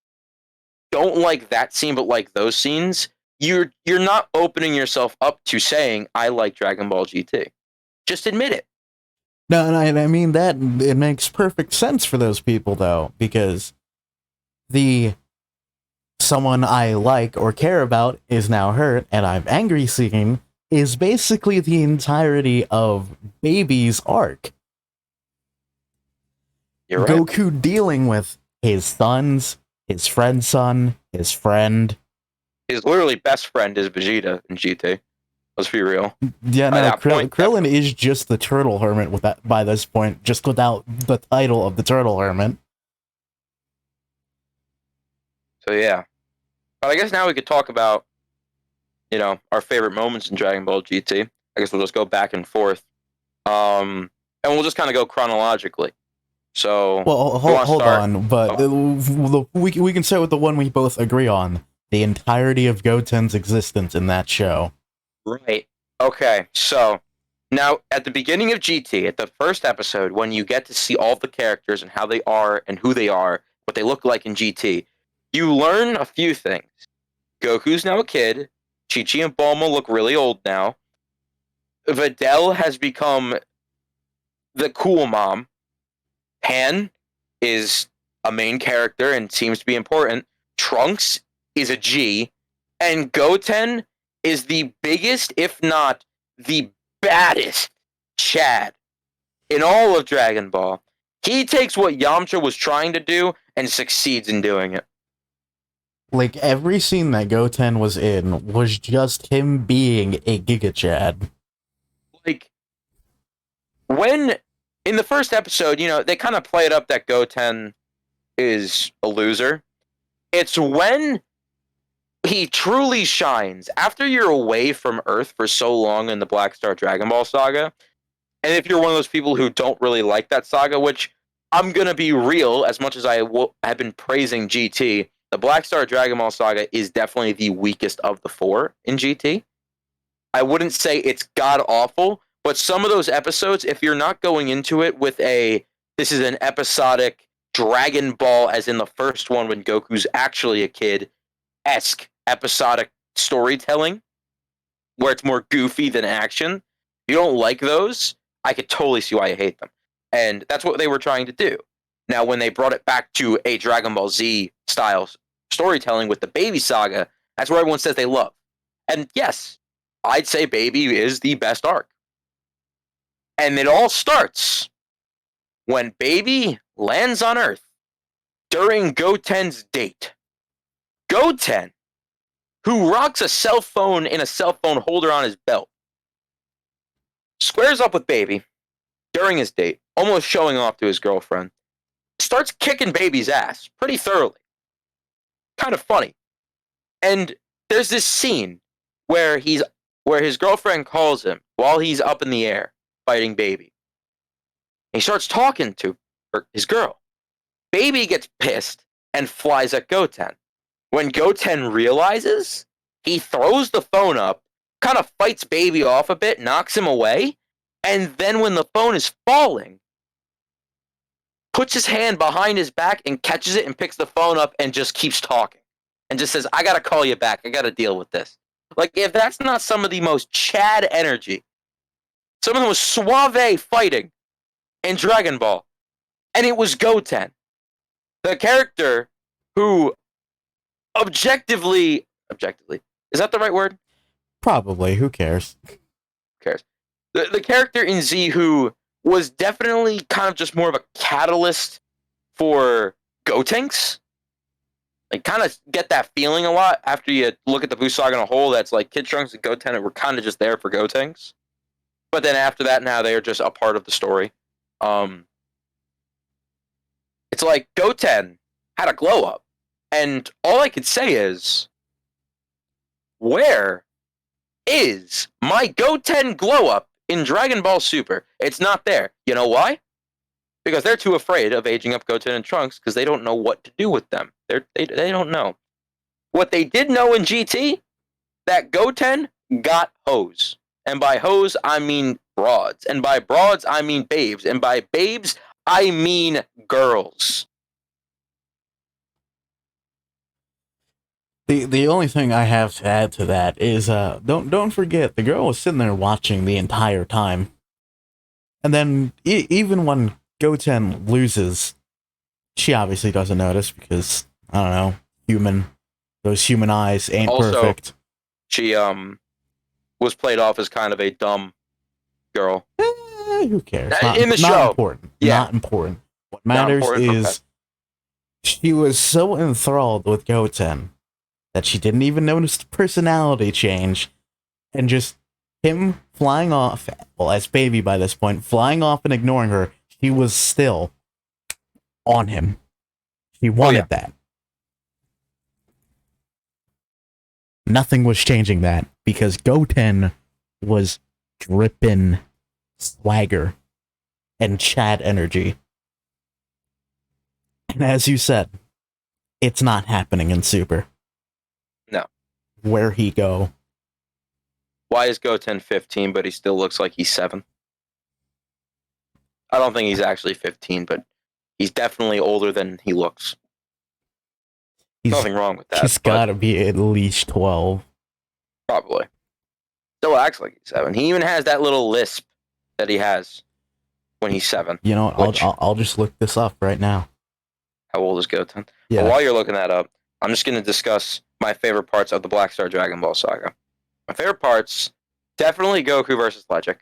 don't like that scene but like those scenes, you're not opening yourself up to saying I like Dragon Ball GT. Just admit it. No, and I mean that it makes perfect sense for those people though, because someone I like or care about is now hurt and I'm angry scene is basically the entirety of Baby's arc. You're right. Goku dealing with his sons, his friend's son, his friend. His literally best friend is Vegeta in GT. Let's be real. Yeah, no, Krillin is just the Turtle Hermit by this point, just without the title of the Turtle Hermit. So yeah. But I guess now we could talk about, our favorite moments in Dragon Ball GT. I guess we'll just go back and forth. And we'll just kind of go chronologically. So, well, hold on, but we can start with the one we both agree on. The entirety of Goten's existence in that show. Right. Okay, so Now, at the beginning of GT, at the first episode, when you get to see all the characters and how they are and who they are, what they look like in GT, you learn a few things. Goku's now a kid. Chi-Chi and Bulma look really old now. Videl has become the cool mom. Pan is a main character and seems to be important. Trunks is a G. And Goten is the biggest, if not the baddest Chad in all of Dragon Ball. He takes what Yamcha was trying to do and succeeds in doing it. Like, every scene that Goten was in was just him being a Giga Chad. Like, when, in the first episode, they kind of play it up that Goten is a loser. It's when he truly shines. After you're away from Earth for so long in the Black Star Dragon Ball saga, and if you're one of those people who don't really like that saga, which I'm going to be real, as much as I have been praising GT, the Black Star Dragon Ball saga is definitely the weakest of the four in GT. I wouldn't say it's god-awful, but some of those episodes, if you're not going into it with this is an episodic Dragon Ball, as in the first one when Goku's actually a kid-esque episodic storytelling, where it's more goofy than action, if you don't like those, I could totally see why you hate them. And that's what they were trying to do. Now, when they brought it back to a Dragon Ball Z style storytelling with the Baby Saga, that's what everyone says they love. And yes, I'd say Baby is the best arc. And it all starts when Baby lands on Earth during Goten's date. Goten, who rocks a cell phone in a cell phone holder on his belt, squares up with Baby during his date, almost showing off to his girlfriend, starts kicking Baby's ass pretty thoroughly. Kind of funny. And there's this scene where his girlfriend calls him while he's up in the air fighting Baby. And he starts talking to his girl. Baby gets pissed and flies at Goten. When Goten realizes, he throws the phone up, kind of fights Baby off a bit, knocks him away, and then when the phone is falling, puts his hand behind his back and catches it and picks the phone up and just keeps talking. And just says, I gotta call you back. I gotta deal with this. Like, if that's not some of the most Chad energy, some of the most suave fighting in Dragon Ball, and it was Goten, the character who objectively, is that the right word? Probably. Who cares? Who cares? The character in Z who was definitely kind of just more of a catalyst for Gotenks. Like, kind of get that feeling a lot after you look at the Buu Saga in a whole. That's like Kid Trunks and Goten were kind of just there for Gotenks. But then after that, now they are just a part of the story. It's like Goten had a glow up. And all I could say is, where is my Goten glow up in Dragon Ball Super? It's not there. You know why? Because they're too afraid of aging up Goten and Trunks because they don't know what to do with them. They don't know. What they did know in GT, that Goten got hoes. And by hoes, I mean broads. And by broads, I mean babes. And by babes, I mean girls. The only thing I have to add to that is don't forget the girl was sitting there watching the entire time, and then even when Goten loses, she obviously doesn't notice because I don't know, those human eyes ain't also, perfect. She was played off as kind of a dumb girl. Who cares? In the show, not important. Yeah. Not important. What matters is she was so enthralled with Goten that she didn't even notice the personality change, and just him flying off, well, as Baby by this point, flying off and ignoring her, she was still on him. She wanted that. Nothing was changing that, because Goten was dripping swagger and Chad energy. And as you said, it's not happening in Super. No. Where he go? why is Goten 15, but he still looks like he's 7? I don't think he's actually 15, but he's definitely older than he looks. Nothing wrong with that. He's got to be at least 12. Probably. Still acts like he's 7. He even has that little lisp that he has when he's 7. You know what? I'll just look this up right now. How old is Goten? Yeah. But while you're looking that up, I'm just going to discuss my favorite parts of the Black Star Dragon Ball Saga. My favorite parts, definitely Goku versus Legic.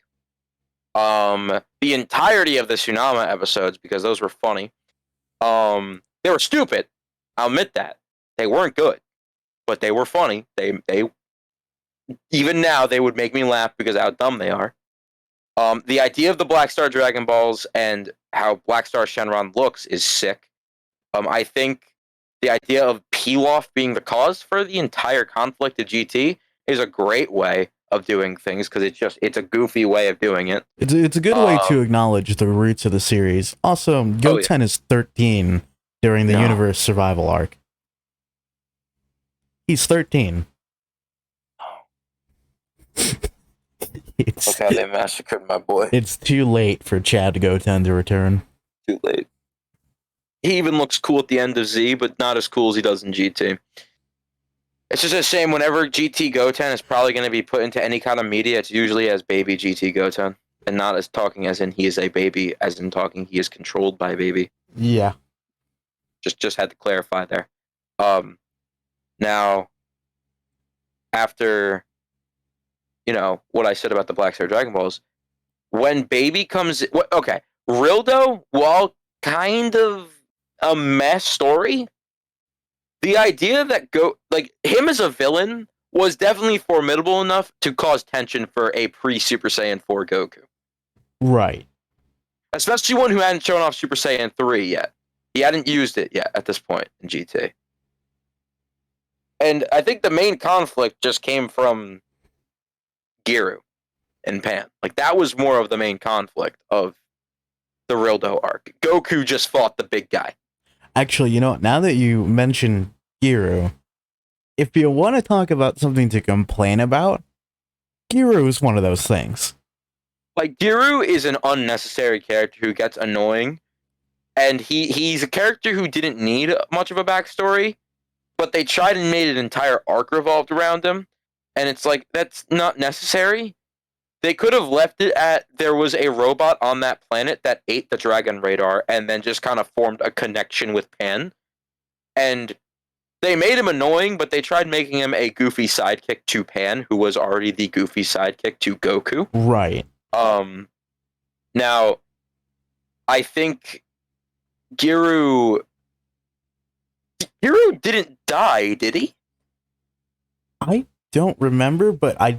The entirety of the Tsunama episodes, because those were funny. They were stupid. I'll admit that. They weren't good, but they were funny. They even now they would make me laugh because of how dumb they are. The idea of the Black Star Dragon Balls and how Black Star Shenron looks is sick. I think the idea of Pilaf being the cause for the entire conflict of GT is a great way of doing things because it's a goofy way of doing it. It's a good way to acknowledge the roots of the series. Also, Goten is 13 during the universe survival arc. He's 13. Look how they massacred my boy. It's too late for Chad Goten to return. Too late. He even looks cool at the end of Z, but not as cool as he does in GT. It's just a shame whenever GT Goten is probably going to be put into any kind of media, it's usually as baby GT Goten, and not as talking as in he is a baby, as in talking he is controlled by a baby. Yeah. Just had to clarify there. Now, after, what I said about the Black Star Dragon Balls, when Baby comes... Okay, Rildo, while kind of a mess story, the idea that him as a villain was definitely formidable enough to cause tension for a pre-Super Saiyan 4 Goku. Right. Especially one who hadn't shown off Super Saiyan 3 yet. He hadn't used it yet at this point in GT. And I think the main conflict just came from Giru and Pan. That was more of the main conflict of the Rildo arc. Goku just fought the big guy. Actually, now that you mention Giru, if you want to talk about something to complain about, Giru is one of those things. Giru is an unnecessary character who gets annoying, and he's a character who didn't need much of a backstory, but they tried and made an entire arc revolved around him, and it's that's not necessary. They could have left it at there was a robot on that planet that ate the Dragon Radar and then just kind of formed a connection with Pan. And they made him annoying, but they tried making him a goofy sidekick to Pan, who was already the goofy sidekick to Goku. Right. Now, I think Giru didn't die, did he? I don't remember, but I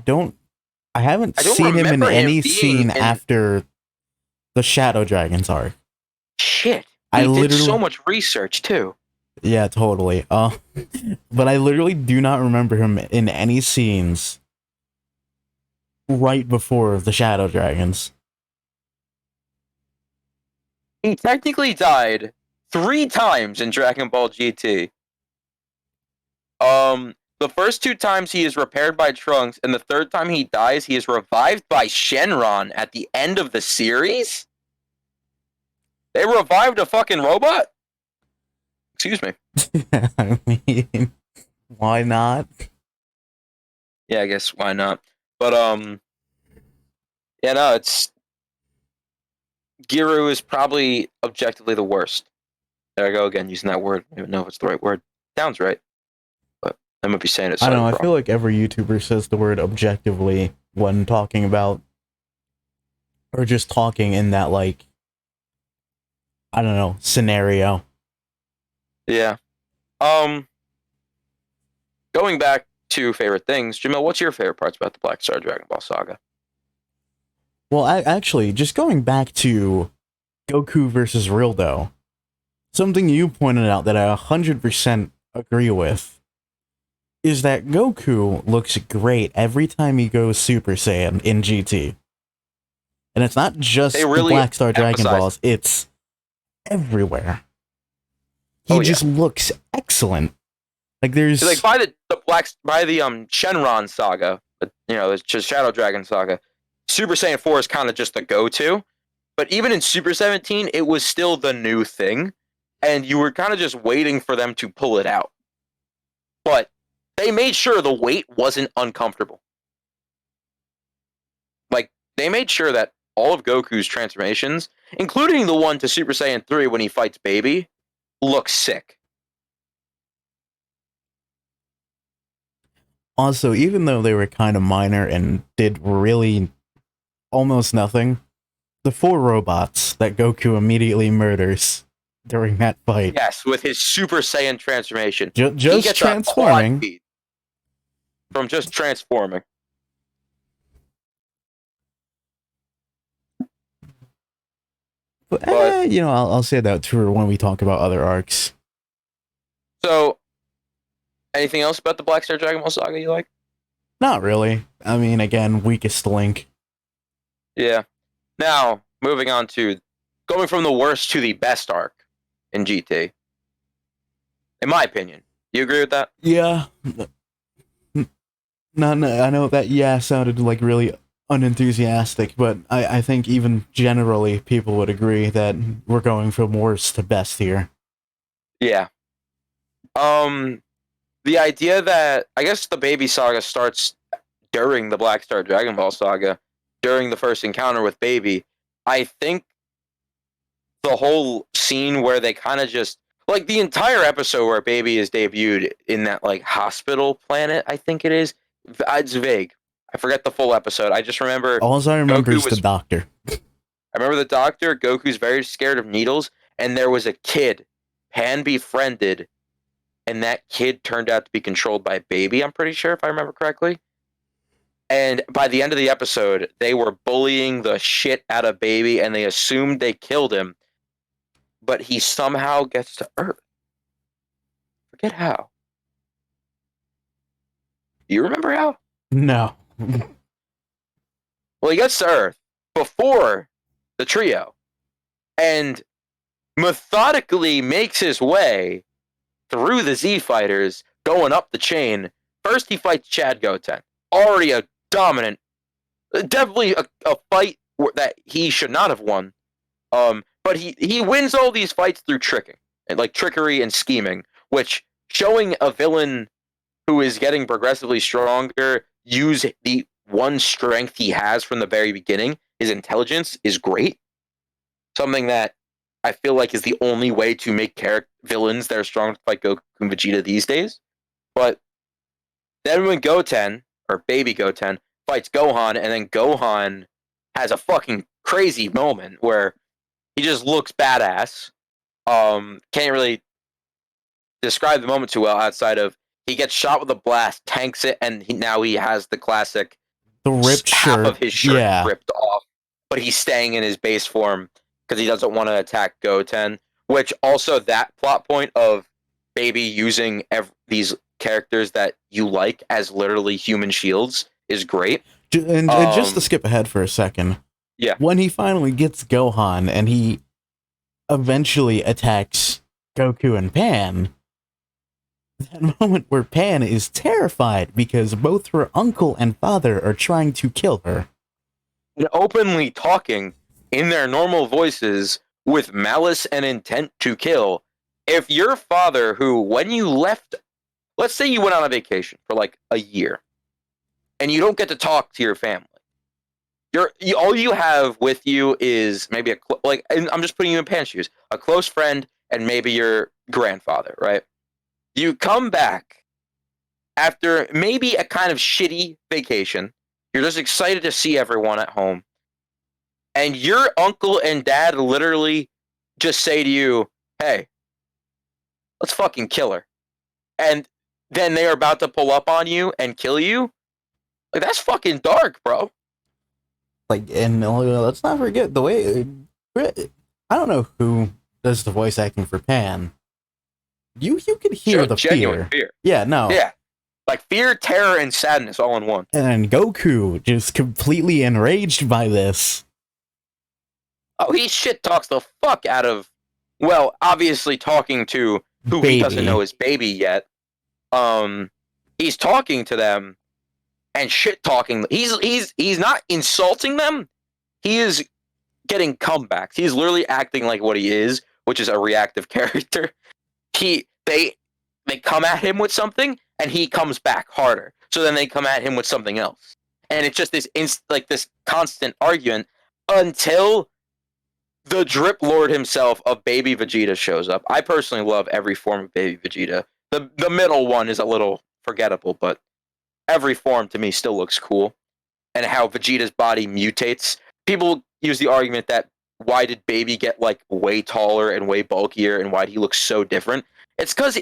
haven't seen him in any scene after the Shadow Dragons arc. Shit. He did so much research, too. Yeah, totally. But I literally do not remember him in any scenes right before the Shadow Dragons. He technically died 3 times in Dragon Ball GT. The first 2 times he is repaired by Trunks, and the 3rd time he dies, he is revived by Shenron at the end of the series? They revived a fucking robot? Excuse me. I mean, why not? Yeah, I guess why not? But, it's... Giru is probably objectively the worst. There I go again, using that word. I don't even know if it's the right word. Sounds right. I might be saying it. I don't know. I feel like every YouTuber says the word objectively when talking about, or just talking in that I don't know, scenario. Yeah. Going back to favorite things, Jamil, what's your favorite parts about the Black Star Dragon Ball Saga? Well, actually, just going back to Goku versus Rildo, something you pointed out that I 100% agree with is that Goku looks great every time he goes Super Saiyan in GT. And it's not just the Black Star Dragon Balls, it's everywhere. He just looks excellent. There's by the Shenron saga, It's just Shadow Dragon Saga. Super Saiyan 4 is kind of just the go-to, but even in Super 17, it was still the new thing, and you were kind of just waiting for them to pull it out. But they made sure the weight wasn't uncomfortable. Like, they made sure that all of Goku's transformations, including the one to Super Saiyan 3 when he fights Baby, look sick. Also, even though they were kind of minor and did really almost nothing, the 4 robots that Goku immediately murders during that fight. Yes, with his Super Saiyan transformation. Just transforming. From just transforming. But I'll say that for when we talk about other arcs. So, anything else about the Black Star Dragon Ball Saga you like? Not really. I mean, again, weakest link. Yeah. Now, moving on to going from the worst to the best arc in GT. In my opinion. You agree with that? Yeah. No, I know that sounded like really unenthusiastic, but I think even generally people would agree that we're going from worst to best here. Yeah. The idea that I guess the Baby Saga starts during the Black Star Dragon Ball Saga, during the first encounter with Baby. I think the whole scene where they kind of just like the entire episode where Baby is debuted in that like hospital planet, I think it is. It's vague. I forget the full episode. I just remember. All I remember is the doctor. I remember the doctor. Goku's very scared of needles, and there was a kid, Pan befriended, and that kid turned out to be controlled by Baby. I'm pretty sure, if I remember correctly. And by the end of the episode, they were bullying the shit out of Baby, and they assumed they killed him. But he somehow gets to Earth. Forget how. Do you remember how? No. Well, he gets to Earth before the trio and methodically makes his way through the Z Fighters, going up the chain. First, he fights Chad Goten. Already a dominant, definitely a fight that he should not have won. But he wins all these fights through trickery and scheming, which showing a villain who is getting progressively stronger use the one strength he has from the very beginning, his intelligence, is great. Something that I feel like is the only way to make villains that are strong to fight Goku and Vegeta these days. But then when Goten, or Baby Goten, fights Gohan, and then Gohan has a fucking crazy moment where he just looks badass. Can't really describe the moment too well outside of he gets shot with a blast, tanks it, and now he has the classic ripped half shirt. of his shirt ripped off, but he's staying in his base form because he doesn't want to attack Goten. Which also that plot point of Baby using these characters that you like as literally human shields is great. And just to skip ahead for a second, yeah, when he finally gets Gohan and he eventually attacks Goku and Pan, that moment where Pan is terrified because both her uncle and father are trying to kill her. And openly talking in their normal voices with malice and intent to kill. If your father, who, when you left, let's say you went on a vacation for like a year, and you don't get to talk to your family, all you have with you is maybe and I'm just putting you in Pan's shoes, a close friend and maybe your grandfather, right? You come back after maybe a kind of shitty vacation. You're just excited to see everyone at home. And your uncle and dad literally just say to you, hey, let's fucking kill her. And then they are about to pull up on you and kill you. Like, that's fucking dark, bro. Like, and let's not forget the way... I don't know who does the voice acting for Pan. You could hear the genuine fear. Yeah, no. Yeah. Like fear, terror, and sadness all in one. And Goku just completely enraged by this. Oh, he shit talks the fuck out of, well, obviously talking to who Baby. He doesn't know is Baby yet. He's talking to them, and shit talking. He's not insulting them. He is getting comebacks. He's literally acting like what he is, which is a reactive character. They come at him with something, and he comes back harder. So then they come at him with something else, and it's just this this constant argument until the drip lord himself of Baby Vegeta shows up. I personally love every form of Baby Vegeta. The middle one is a little forgettable, but every form to me still looks cool. And how Vegeta's body mutates. People use the argument that why did Baby get like way taller and way bulkier, and why he looks so different? It's because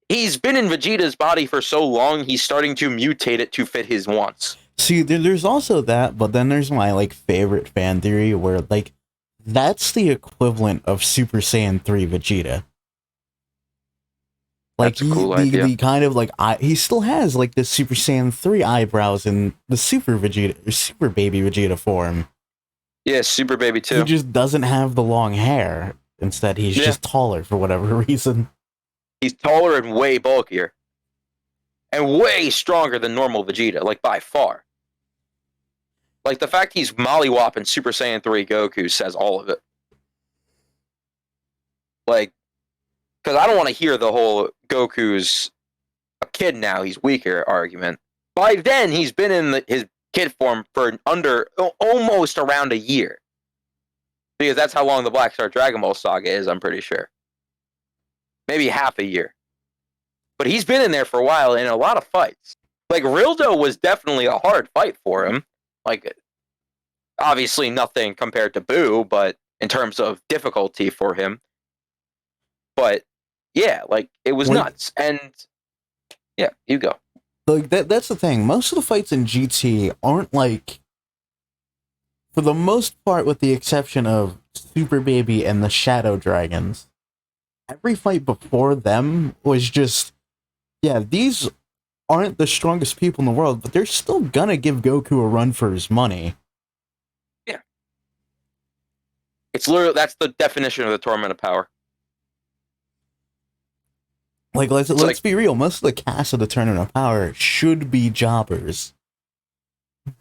he's been in Vegeta's body for so long, he's starting to mutate it to fit his wants. See, there's also that, but then there's my like favorite fan theory where like that's the equivalent of Super Saiyan 3 Vegeta. Like that's a cool idea. The kind of like he still has like the Super Saiyan 3 eyebrows in the Super Vegeta or Super Baby Vegeta form. Yeah, Super Baby too. He just doesn't have the long hair. Instead, he's just taller for whatever reason. He's taller and way bulkier. And way stronger than normal Vegeta, like by far. Like the fact he's mollywhopping Super Saiyan 3 Goku says all of it. Like, because I don't want to hear the whole Goku's a kid now, he's weaker argument. By then, he's been in his kid form for almost around a year. Because that's how long the Black Star Dragon Ball saga is, I'm pretty sure. Maybe half a year. But he's been in there for a while in a lot of fights. Like, Rildo was definitely a hard fight for him. Like, obviously nothing compared to Boo, but in terms of difficulty for him. But, yeah, like, it was nuts. And, yeah, you go. Like, that's the thing. Most of the fights in GT aren't, like, for the most part, with the exception of Super Baby and the Shadow Dragons, every fight before them was just, yeah, these aren't the strongest people in the world, but they're still gonna give Goku a run for his money. Yeah. It's literally, that's the definition of the Tournament of Power. Like, let's be real, most of the cast of the Tournament of Power should be jobbers.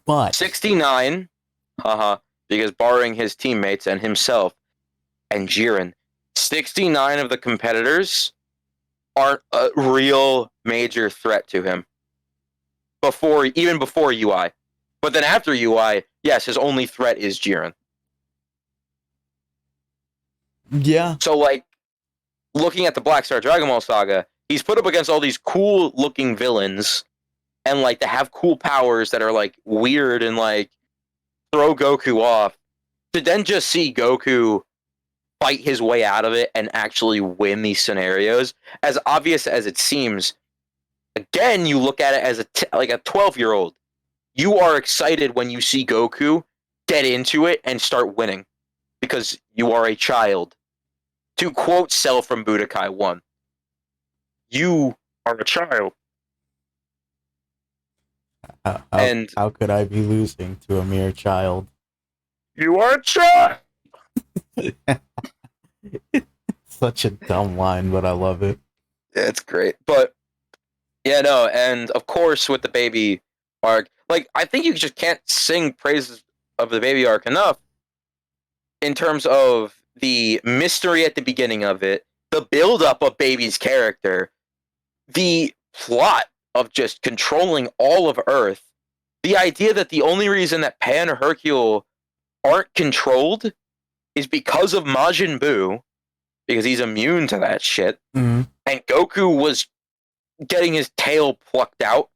But 69, because barring his teammates and himself and Jiren, 69 of the competitors aren't a real major threat to him. Even before UI. But then after UI, yes, his only threat is Jiren. Yeah. So, like, looking at the Black Star Dragon Ball saga, he's put up against all these cool-looking villains, and, like, to have cool powers that are, like, weird and, like, throw Goku off, to then just see Goku fight his way out of it and actually win these scenarios, as obvious as it seems, again, you look at it as like a 12-year-old. You are excited when you see Goku get into it and start winning, because you are a child. To quote Cell from Budokai 1, you are a child. How could I be losing to a mere child? You are a child! Such a dumb line, but I love it. Yeah, it's great. But, yeah, no, and of course with the Baby arc, like, I think you just can't sing praises of the Baby arc enough in terms of the mystery at the beginning of it, the build-up of Baby's character, the plot of just controlling all of Earth, the idea that the only reason that Pan or Hercule aren't controlled is because of Majin Buu, because he's immune to that shit, and Goku was getting his tail plucked out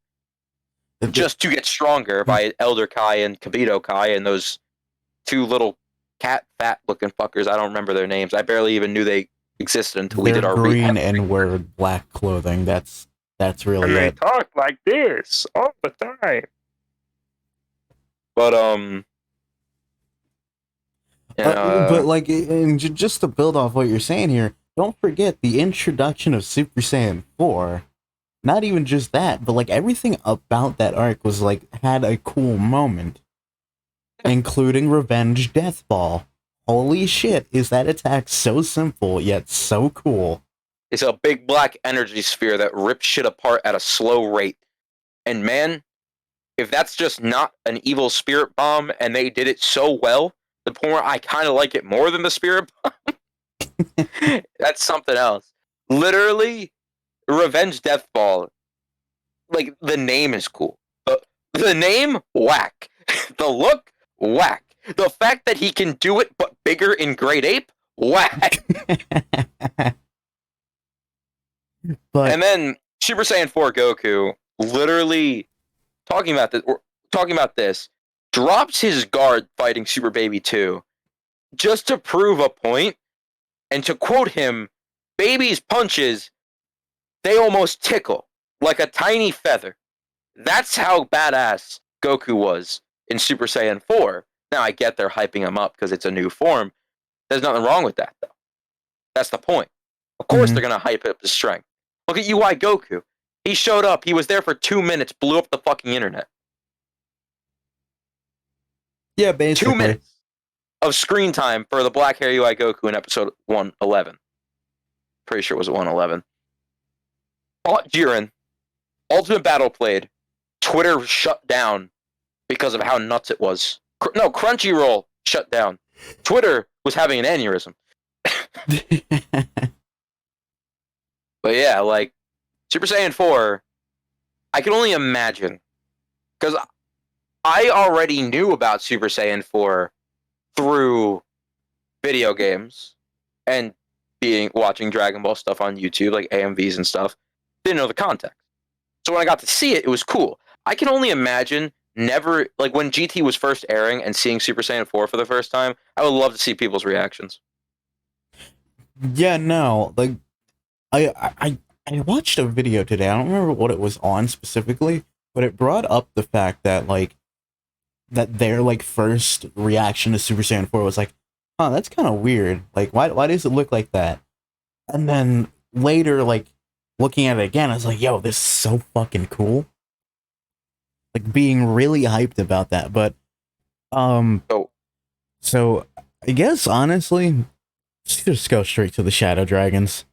just to get stronger by Elder Kai and Kabuto Kai and those two little fat-looking fuckers. I don't remember their names. I barely even knew they existed until we did our green and wear black clothing. That's really and it. They talk like this all the time. But but like, and just to build off what you're saying here, don't forget the introduction of Super Saiyan 4. Not even just that, but like everything about that arc was like had a cool moment, including Revenge Death Ball. Holy shit, is that attack so simple yet so cool? It's a big black energy sphere that rips shit apart at a slow rate. And man, if that's just not an evil spirit bomb and they did it so well, the point where I kind of like it more than the spirit bomb, that's something else. Literally, Revenge Death Ball, like, the name is cool. The name, whack. The look, whack. The fact that he can do it but bigger in Great Ape, whack. But and then Super Saiyan 4 Goku, literally talking about this, drops his guard fighting Super Baby 2 just to prove a point, and to quote him, "Baby's punches, they almost tickle like a tiny feather." That's how badass Goku was in Super Saiyan 4. Now, I get they're hyping him up because it's a new form. There's nothing wrong with that, though. That's the point. Of course they're going to hype up his strength. Look at UI Goku. He showed up. He was there for 2 minutes, blew up the fucking internet. yeah, basically. 2 minutes of screen time for the black hair UI Goku in episode 111. Pretty sure it was 111. Fought Jiren. Ultimate Battle played. Twitter shut down because of how nuts it was. No, Crunchyroll shut down. Twitter was having an aneurysm. But yeah, like, Super Saiyan 4, I can only imagine. Because I already knew about Super Saiyan 4 through video games and watching Dragon Ball stuff on YouTube, like AMVs and stuff. Didn't know the context. So when I got to see it, it was cool. I can only imagine when GT was first airing and seeing Super Saiyan 4 for the first time, I would love to see people's reactions. Yeah, no, like, I watched a video today. I don't remember what it was on specifically, but it brought up the fact that, like, that their, like, first reaction to Super Saiyan 4 was like, oh, that's kind of weird. Like, why does it look like that? And then later, like, looking at it again, I was like, yo, this is so fucking cool. Like, being really hyped about that. But, so, I guess, honestly, just go straight to the Shadow Dragons.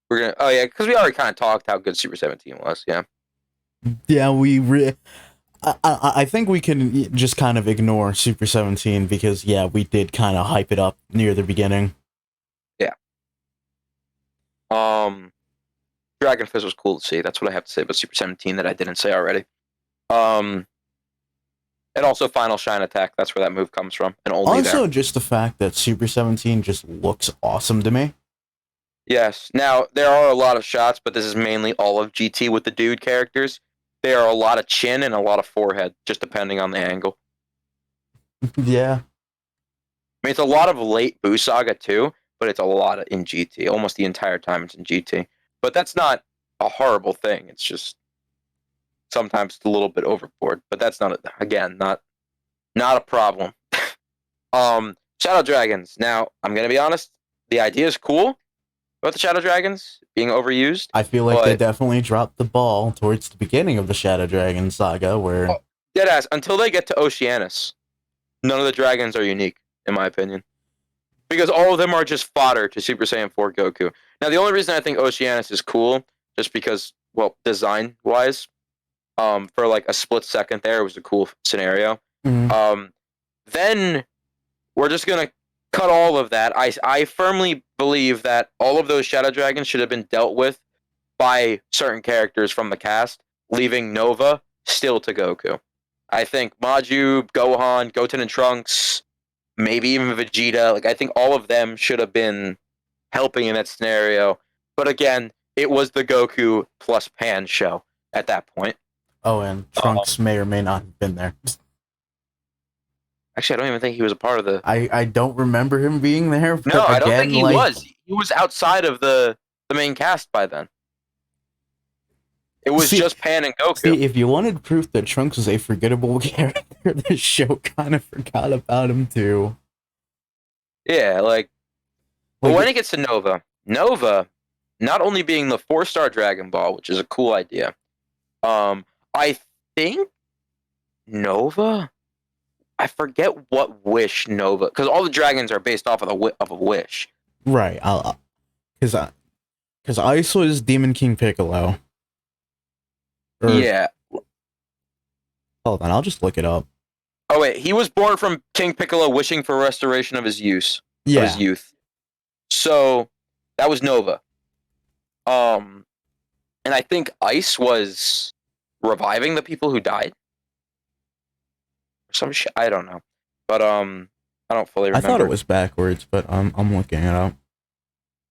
Because we already kind of talked how good Super 17 was, yeah. Yeah, I think we can just kind of ignore Super 17 because, yeah, we did kind of hype it up near the beginning. Yeah. Dragon Fist was cool to see. That's what I have to say about Super 17 that I didn't say already. And also Final Shine Attack. That's where that move comes from. And only also, there. just the fact that Super 17 just looks awesome to me. Yes. Now, there are a lot of shots, but this is mainly all of GT with the dude characters. There are a lot of chin and a lot of forehead, just depending on the angle. Yeah. I mean, it's a lot of late Buu Saga, too, but it's a lot in GT. Almost the entire time it's in GT. But that's not a horrible thing. It's just sometimes it's a little bit overboard. But that's not a problem. Shadow Dragons. Now, I'm going to be honest. The idea is cool about the Shadow Dragons being overused. I feel like they definitely dropped the ball towards the beginning of the Shadow Dragon saga where... Deadass, until they get to Oceanus, none of the dragons are unique, in my opinion. Because all of them are just fodder to Super Saiyan 4 Goku. Now, the only reason I think Oceanus is cool, just because, well, design-wise, for like a split second there, it was a cool scenario. Mm-hmm. Then we're just going to cut all of that. I firmly believe that all of those Shadow Dragons should have been dealt with by certain characters from the cast, leaving Nova still to Goku. I think Maju, Gohan, Goten and Trunks, maybe even Vegeta, like I think all of them should have been helping in that scenario. But again, it was the Goku plus Pan show at that point. Oh, and Trunks may or may not have been there. Actually, I don't even think he was a part of the... I don't remember him being there. No, I don't think he was. He was outside of the main cast by then. It was just Pan and Goku. See, if you wanted proof that Trunks was a forgettable character, the show kind of forgot about him too. Yeah, but when it gets to Nova, not only being the 4-star Dragon Ball, which is a cool idea, I think Nova... I forget what wish Nova... Because all the dragons are based off of a wish. Right. Because Ice was Demon King Piccolo. Yeah. Hold on, I'll just look it up. Oh wait, he was born from King Piccolo wishing for restoration of his youth. Yeah. Of his youth. So that was Nova. And I think Ice was reviving the people who died. Some shit, I don't know, but I don't fully remember. I thought it was backwards, but I'm looking it up.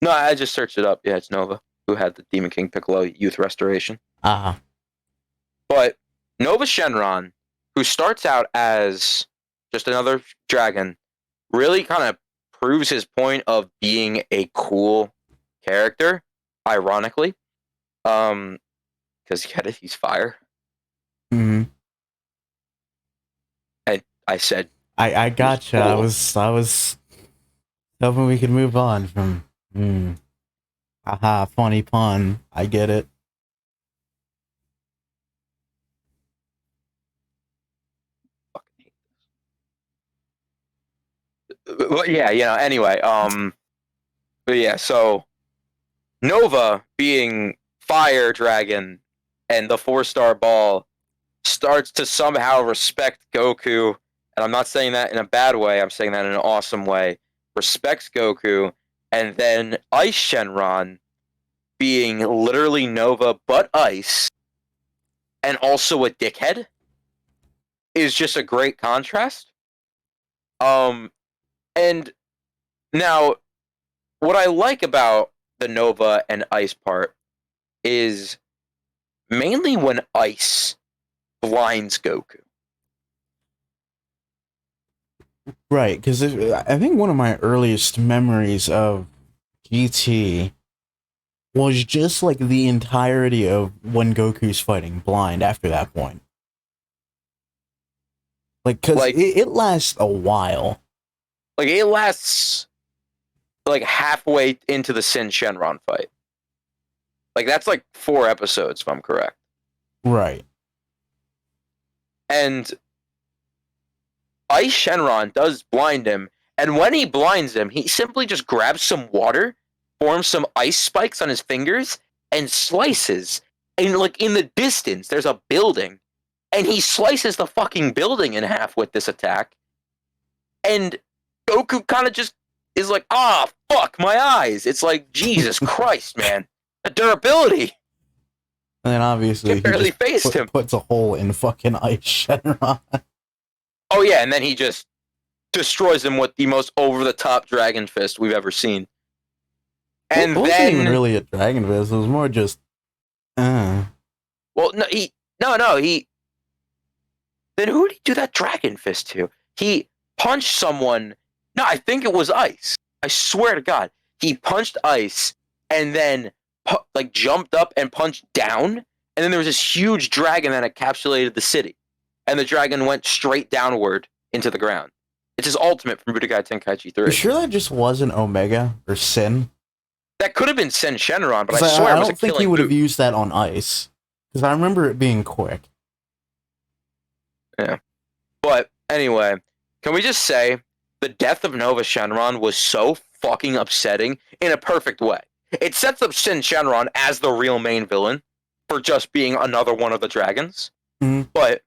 No, I just searched it up. Yeah, it's Nova who had the Demon King Piccolo youth restoration. But Nova Shenron, who starts out as just another dragon, really kind of proves his point of being a cool character. Ironically, because he's fire. Mm-hmm. I said I gotcha. Cool. I was hoping we could move on from funny pun. I get it. Fucking hate this. But yeah, anyway, but yeah, so Nova being fire dragon and the 4-star ball starts to somehow respect Goku. And I'm not saying that in a bad way. I'm saying that in an awesome way. Respects Goku. And then Ice Shenron, being literally Nova but Ice, and also a dickhead, is just a great contrast. And now, what I like about the Nova and Ice part is mainly when Ice blinds Goku. Right, because I think one of my earliest memories of GT was just like the entirety of when Goku's fighting blind after that point. Like, because it lasts a while. Like, it lasts like halfway into the Sin Shenron fight. Like, that's like 4 episodes, if I'm correct. Right. And Ice Shenron does blind him, and when he blinds him, he simply just grabs some water, forms some ice spikes on his fingers, and slices. And like in the distance, there's a building, and he slices the fucking building in half with this attack. And Goku kind of just is like, fuck my eyes. It's like, Jesus Christ, man. The durability. And then obviously he barely faced him. Puts a hole in fucking Ice Shenron. Oh yeah, and then he just destroys him with the most over-the-top Dragon Fist we've ever seen. And it wasn't even really a Dragon Fist. It was more just, Well, no, he. Then who did he do that Dragon Fist to? He punched someone. No, I think it was Ice. I swear to God, he punched Ice and then jumped up and punched down, and then there was this huge dragon that encapsulated the city. And the dragon went straight downward into the ground. It's his ultimate from Budokai Tenkaichi 3. You sure that just wasn't Omega or Sin? That could have been Sin Shenron, but I swear it was a killing. I don't think he would have used that on Ice. Because I remember it being quick. Yeah. But anyway, can we just say the death of Nova Shenron was so fucking upsetting in a perfect way. It sets up Sin Shenron as the real main villain for just being another one of the dragons. Mm-hmm. But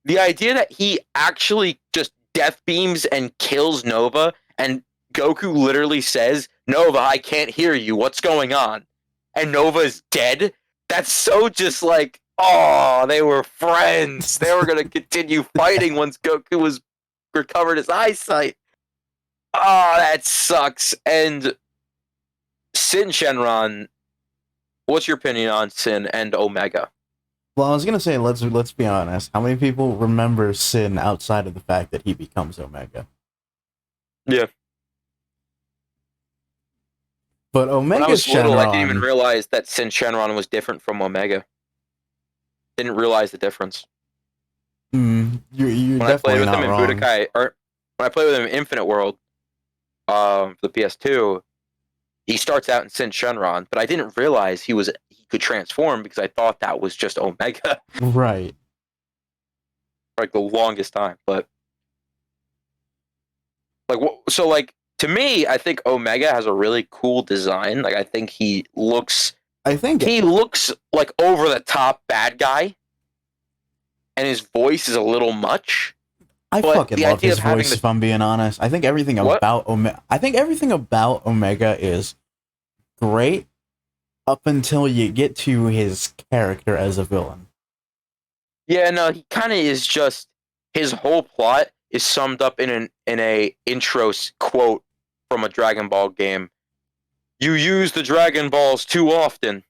the idea that he actually just death beams and kills Nova, and Goku literally says, Nova, I can't hear you. What's going on? And Nova is dead? That's so just like, they were friends. They were going to continue fighting once Goku was recovered his eyesight. That sucks. And Sin Shenron, what's your opinion on Sin and Omega? Well, I was gonna say, let's be honest. How many people remember Sin outside of the fact that he becomes Omega? Yeah. But Omega when I was Shenron, little, I didn't even realize that Sin Shenron was different from Omega. Didn't realize the difference. You're when definitely I played with not him in wrong. Budokai, or when I played with him in Infinite World, for the PS2, he starts out in Sin Shenron, but I didn't realize he could transform because I thought that was just Omega. Right. For like the longest time, but to me, I think Omega has a really cool design. Like, I think he looks like over the top bad guy. and his voice is a little much. I But fucking the love idea his of having voice, if I'm being honest. I think everything what? about Omega is great up until you get to his character as a villain. Yeah, no, he kind of is just his whole plot is summed up in a intro quote from a Dragon Ball game. You use the Dragon Balls too often.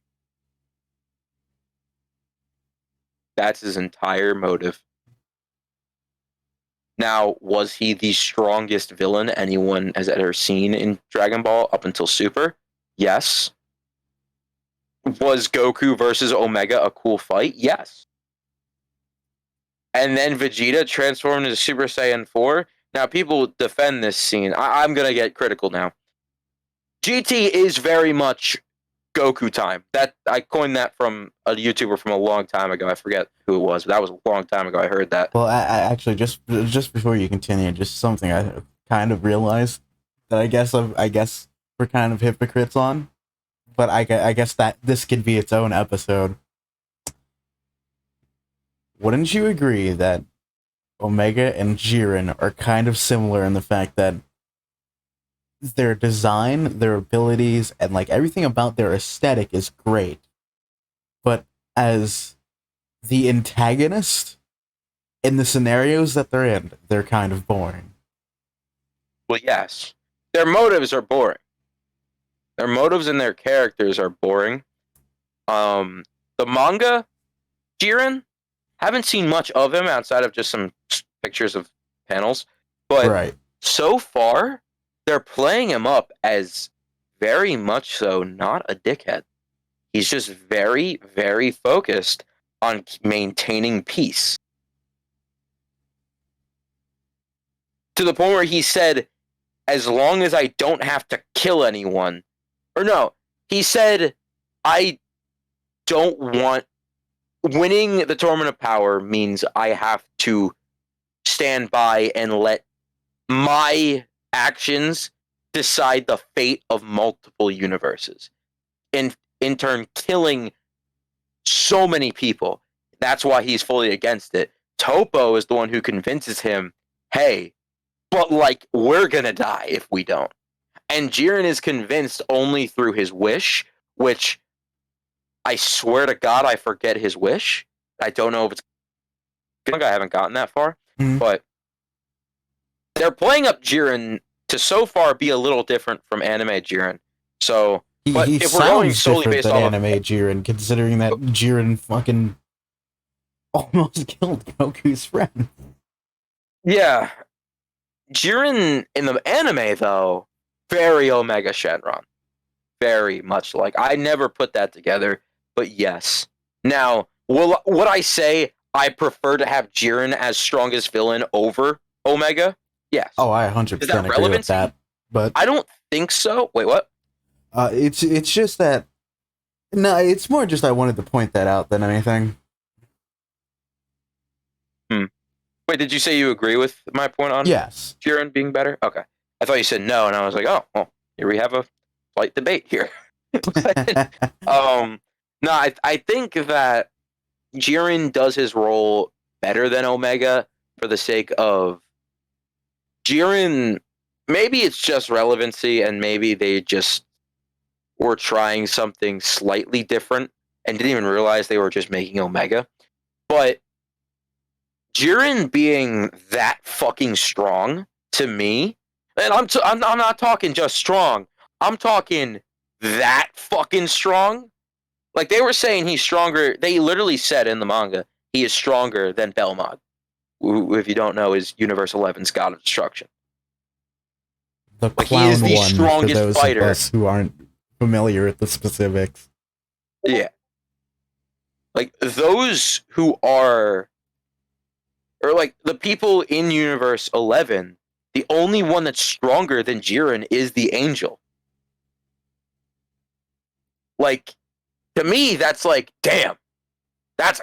That's his entire motive. Now, was he the strongest villain anyone has ever seen in Dragon Ball up until Super? Yes. Was Goku versus Omega a cool fight? Yes. And then Vegeta transformed into Super Saiyan 4. Now, people defend this scene. I'm going to get critical now. GT is very much Goku time. That I coined that from a YouTuber from a long time ago. I forget who it was, but that was a long time ago. I heard that. Well, I actually just before you continue, just something I kind of realized that I guess we're kind of hypocrites on, but I guess that this could be its own episode. Wouldn't you agree that Omega and Jiren are kind of similar in the fact that their design, their abilities, and like everything about their aesthetic is great, but as the antagonist in the scenarios that they're in, they're kind of boring. Well, yes. Their motives are boring. Their motives and their characters are boring. The manga, Jiren, haven't seen much of him outside of just some pictures of panels, but Right. so far, they're playing him up as very much so not a dickhead. He's just very, very focused on maintaining peace. To the point where he said, as long as I don't have to kill anyone, or no, he said, I don't want winning the Tournament of Power means I have to stand by and let my actions decide the fate of multiple universes. And in turn, killing so many people. That's why he's fully against it. Topo is the one who convinces him, hey, but like, we're gonna die if we don't. And Jiren is convinced only through his wish, which I swear to God, I forget his wish. I don't know if it's. I haven't gotten that far, but they're playing up Jiren to so far be a little different from anime Jiren. So, but He if we're going sounds solely different based than off anime of, Jiren, considering that Jiren fucking almost killed Goku's friend. yeah, Jiren in the anime though, very Omega Shenron, very much like. I never put that together, but yes. Now, would I say I prefer to have Jiren as strongest villain over Omega? Yes. Oh, I Is 100% that agree relevant? with that. But I don't think so. Wait, what? it's just that no, it's more just I wanted to point that out than anything. Wait, did you say you agree with my point on Yes. Jiren being better? Okay. I thought you said no, and I was like, oh, well, here we have a slight debate here. No, I think that Jiren does his role better than Omega for the sake of Jiren. Maybe it's just relevancy, and maybe they just were trying something slightly different and didn't even realize they were just making Omega. But Jiren being that fucking strong to me, and I'm not talking just strong. I'm talking that fucking strong. Like they were saying he's stronger. They literally said in the manga he is stronger than Belmont, who, if you don't know, is Universe 11's God of Destruction. The Like he is clown the one for strongest those fighter. of us who aren't familiar with the specifics. Yeah. Like those who are, or like the people in Universe 11, the only one that's stronger than Jiren is the Angel. Like, to me, that's like, damn, that's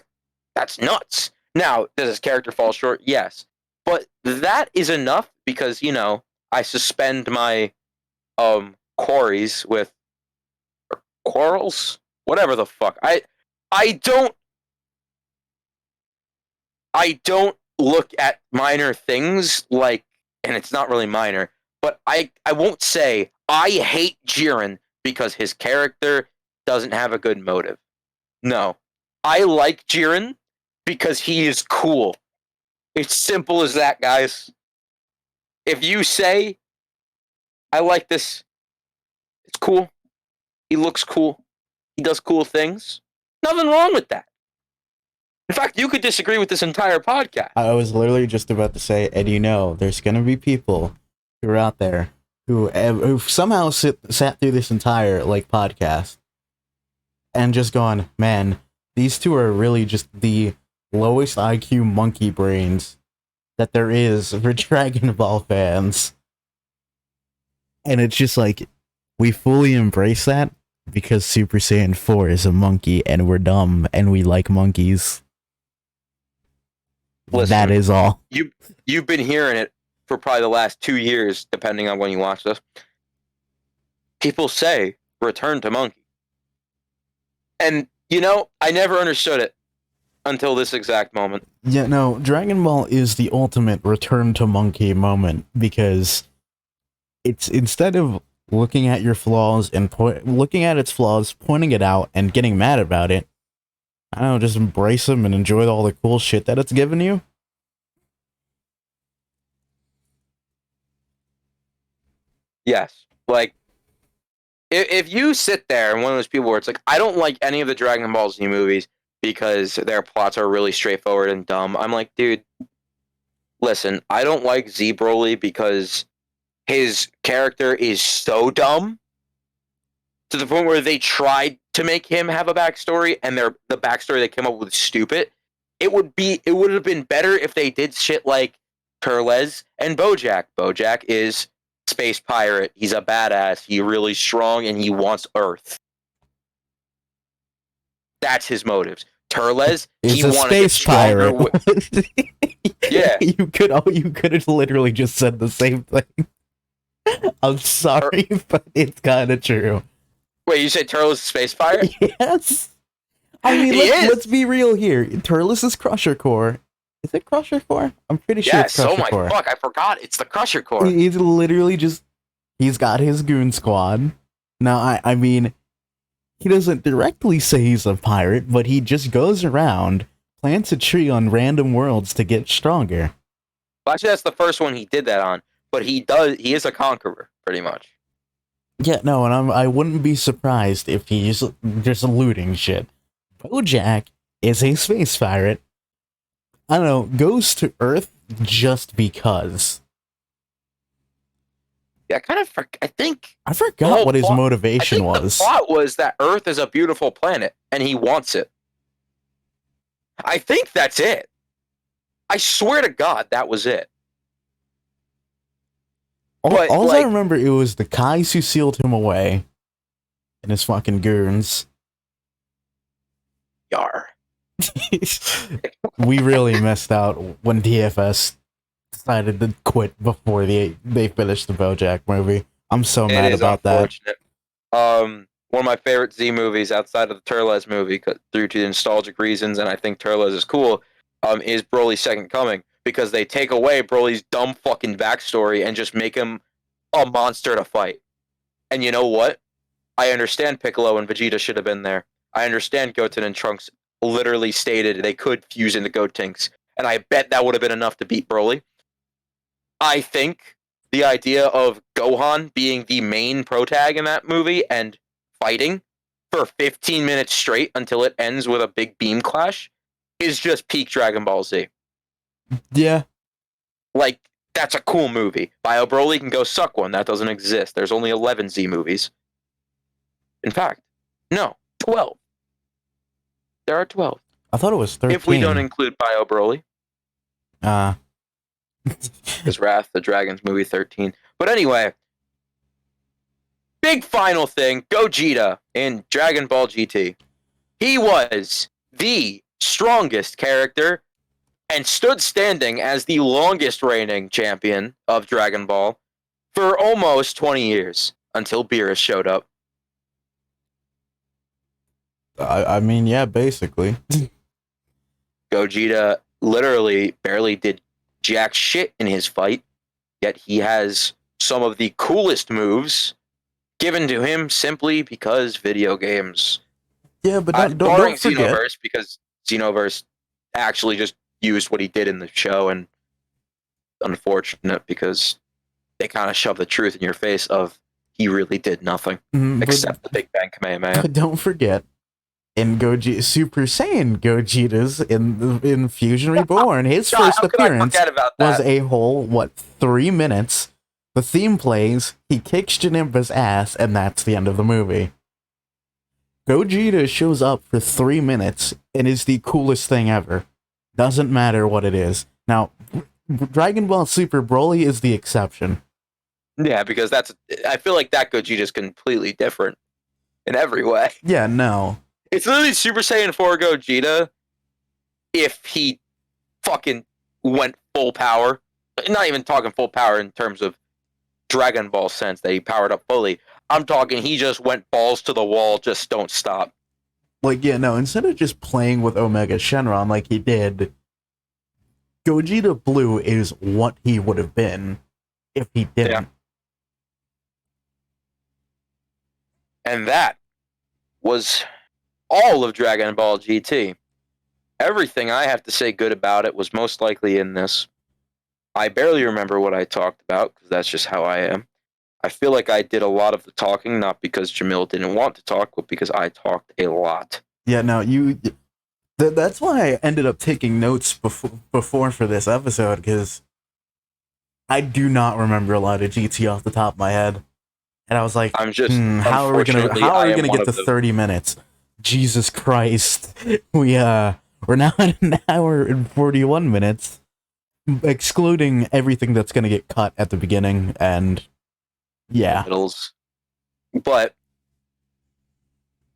nuts. Now, does his character fall short? Yes. But that is enough because, you know, I suspend my quarries with quarrels? Whatever the fuck. I don't I don't look at minor things like, and it's not really minor, but I won't say I hate Jiren because his character doesn't have a good motive. No. I like Jiren because he is cool. It's simple as that, guys. If you say, I like this, it's cool. He looks cool. He does cool things. Nothing wrong with that. In fact, you could disagree with this entire podcast. I was literally just about to say, and you know, there's gonna be people who are out there who somehow sat through this entire podcast and just gone, man, these two are really just the lowest IQ monkey brains that there is for Dragon Ball fans. And it's just we fully embrace that because Super Saiyan 4 is a monkey and we're dumb and we like monkeys. Listen, that is all. You've been hearing it for probably the last 2 years, depending on when you watch this. People say, return to monkey. And, I never understood it until this exact moment. Yeah, no, Dragon Ball is the ultimate return to monkey moment because it's, instead of looking at your flaws and looking at its flaws, pointing it out, and getting mad about it, I don't know, just embrace them and enjoy all the cool shit that it's given you. Yes. If you sit there and one of those people where it's I don't like any of the Dragon Ball Z movies because their plots are really straightforward and dumb, I'm like, dude, listen, I don't like Z Broly because his character is so dumb to the point where they tried to make him have a backstory and the backstory they came up with is stupid. It would have been better if they did shit like Turles and Bojack. Bojack is space pirate. He's a badass. He's really strong and he wants Earth. That's his motives. Turles, he a space pirate. Yeah, you could have literally just said the same thing. I'm sorry, but it's kind of true. Wait, you said Turles is space pirate? Yes. I mean, let's be real here. Turles is Crusher Core. Is it Crusher Core? I'm pretty sure it's Crusher Core. Fuck, I forgot. It's the Crusher Core. He's literally he's got his goon squad. Now, I mean, he doesn't directly say he's a pirate, but he just goes around, plants a tree on random worlds to get stronger. Well, actually, that's the first one he did that on. But he is a conqueror, pretty much. Yeah, no, and I wouldn't be surprised if he's just looting shit. Bojack is a space pirate. I don't know, goes to Earth just because. Yeah, I forgot what his motivation was. The plot was that Earth is a beautiful planet, and he wants it. I think that's it. I swear to God, that was it. All I remember, it was the Kais who sealed him away, and his fucking goons. Yar. We really messed out when DFS decided to quit before they finished the BoJack movie. I'm so mad about that. One of my favorite Z movies outside of the Turles movie, due to nostalgic reasons, and I think Turles is cool, is Broly's Second Coming, because they take away Broly's dumb fucking backstory and just make him a monster to fight. And you know what? I understand Piccolo and Vegeta should have been there. I understand Goten and Trunks literally stated they could fuse into Gotenks, and I bet that would have been enough to beat Broly. I think the idea of Gohan being the main protag in that movie and fighting for 15 minutes straight until it ends with a big beam clash is just peak Dragon Ball Z. Yeah. That's a cool movie. Bio Broly can go suck one. That doesn't exist. There's only 11 Z movies. In fact, no, 12. There are 12. I thought it was 13. If we don't include Bio Broly. Because Wrath the Dragon's movie 13. But anyway, big final thing, Gogeta in Dragon Ball GT. He was the strongest character and stood standing as the longest reigning champion of Dragon Ball for almost 20 years until Beerus showed up. I mean, yeah, basically. Gogeta literally barely did jack shit in his fight, yet he has some of the coolest moves given to him simply because video games. Yeah, but barring don't forget. Xenoverse, because Xenoverse actually just used what he did in the show, and unfortunate because they kind of shove the truth in your face of he really did nothing except the Big Bang Kamehameha. Don't forget, in Super Saiyan Gogeta's in Fusion Reborn, his first appearance was a whole 3 minutes. The theme plays, he kicks Janemba's ass, and that's the end of the movie. Gogeta shows up for 3 minutes and is the coolest thing ever. Doesn't matter what it is. Now, Dragon Ball Super Broly is the exception. Yeah, because I feel like that Gogeta is completely different in every way. Yeah, no. It's literally Super Saiyan 4 Gogeta if he fucking went full power. Not even talking full power in terms of Dragon Ball sense that he powered up fully. I'm talking he just went balls to the wall, just don't stop. Like, yeah, no, instead of just playing with Omega Shenron like he did, Gogeta Blue is what he would have been if he didn't. Yeah. And that was all of Dragon Ball GT. Everything I have to say good about it was most likely in this. I barely remember what I talked about, because that's just how I am. I feel like I did a lot of the talking, not because Jamil didn't want to talk, but because I talked a lot. Yeah, no, that's why I ended up taking notes before for this episode, because I do not remember a lot of GT off the top of my head. And I was like, how are we gonna get to 30 minutes? Jesus Christ. We're now at an hour and 41 minutes, excluding everything that's gonna get cut at the beginning, and yeah. But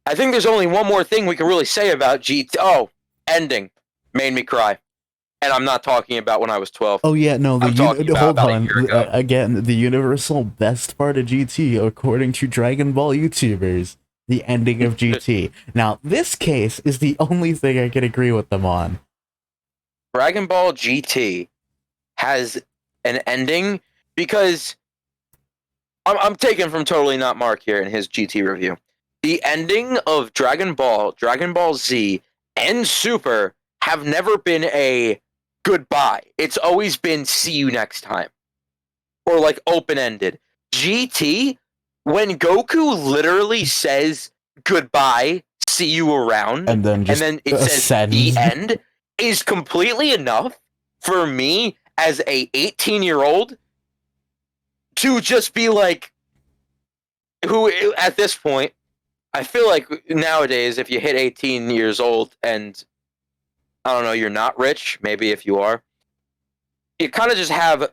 I think there's only one more thing we can really say about GT. Oh, ending made me cry. And I'm not talking about when I was 12. Oh yeah, no, hold on. Again, the universal best part of GT, according to Dragon Ball YouTubers, the ending of GT. Now, this case is the only thing I can agree with them on. Dragon Ball GT has an ending because I'm taking from Totally Not Mark here in his GT review. The ending of Dragon Ball Z, and Super have never been a goodbye. It's always been see you next time. Or like open-ended. GT, when Goku literally says goodbye, see you around, and then it says the end, is completely enough for me as a 18-year-old to just be like, who at this point, I feel like nowadays, if you hit 18 years old and, I don't know, you're not rich, maybe if you are, you kind of just have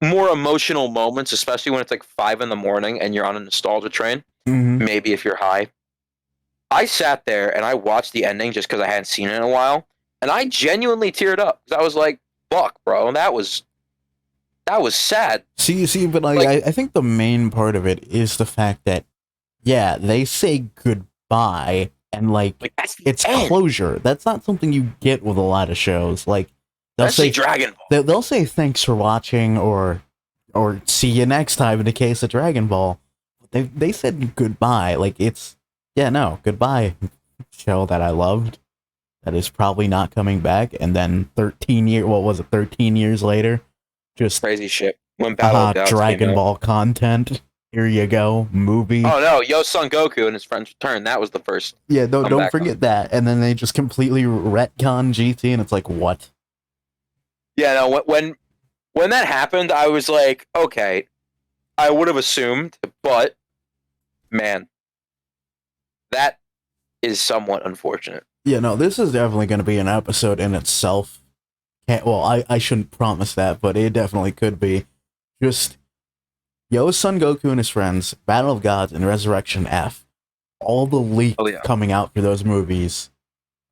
more emotional moments, especially when it's like 5 a.m. and you're on a nostalgia train. Mm-hmm. Maybe if you're high. I sat there and I watched the ending just because I hadn't seen it in a while, and I genuinely teared up. I was like, fuck, bro, that was sad. See, but I think the main part of it is the fact that, yeah, they say goodbye, and like it's end. Closure. That's not something you get with a lot of shows. Like they'll say Dragon Ball. They'll say thanks for watching or see you next time in the case of Dragon Ball. They said goodbye. Like it's goodbye, show that I loved. That is probably not coming back. And then 13 years later, just crazy shit. When Battle Dragon Ball content. Here you go, movie. Oh no, Yo Son Goku and his friends return. That was the first. Yeah, don't forget that. And then they just completely retcon GT, and it's like, what? Yeah, no. When that happened, I was like, okay, I would have assumed, but man, that is somewhat unfortunate. Yeah, no, this is definitely going to be an episode in itself. I shouldn't promise that, but it definitely could be. Just Yo Son Goku and his friends, Battle of Gods, and Resurrection F. All the leaks coming out for those movies.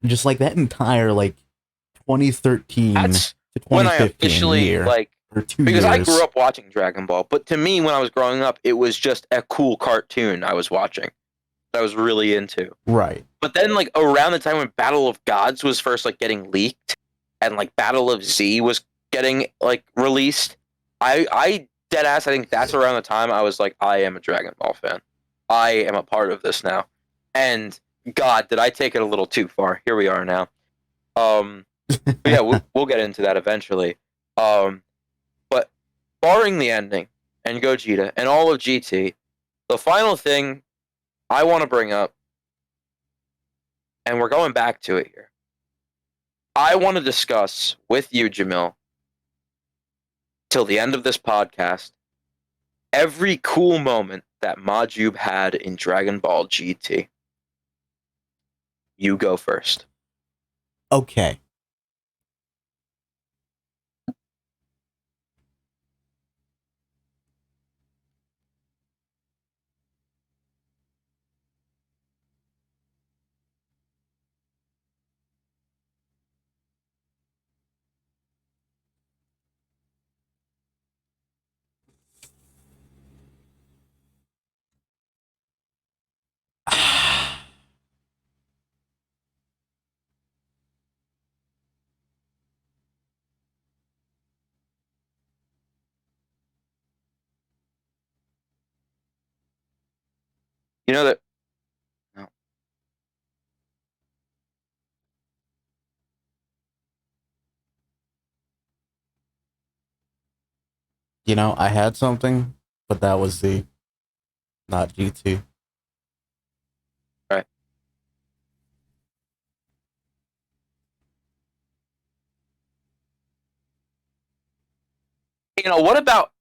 Just like that entire 2013 to 2015 when I officially year, or 2 because years. I grew up watching Dragon Ball, but to me when I was growing up, it was just a cool cartoon I was watching. That I was really into. Right. But then around the time when Battle of Gods was first getting leaked, and like Battle of Z was getting like released, I dead ass, I think that's around the time I was like, I am a Dragon Ball fan. I am a part of this now. And God, did I take it a little too far? Here we are now. But yeah, we'll get into that eventually. But barring the ending and Gogeta and all of GT, the final thing I want to bring up, and we're going back to it here. I want to discuss with you, Jamil, till the end of this podcast, every cool moment that Majub had in Dragon Ball GT. You go first. Okay. You know that. No. You know, I had something, but that was Z, not GT. Right. You know, what about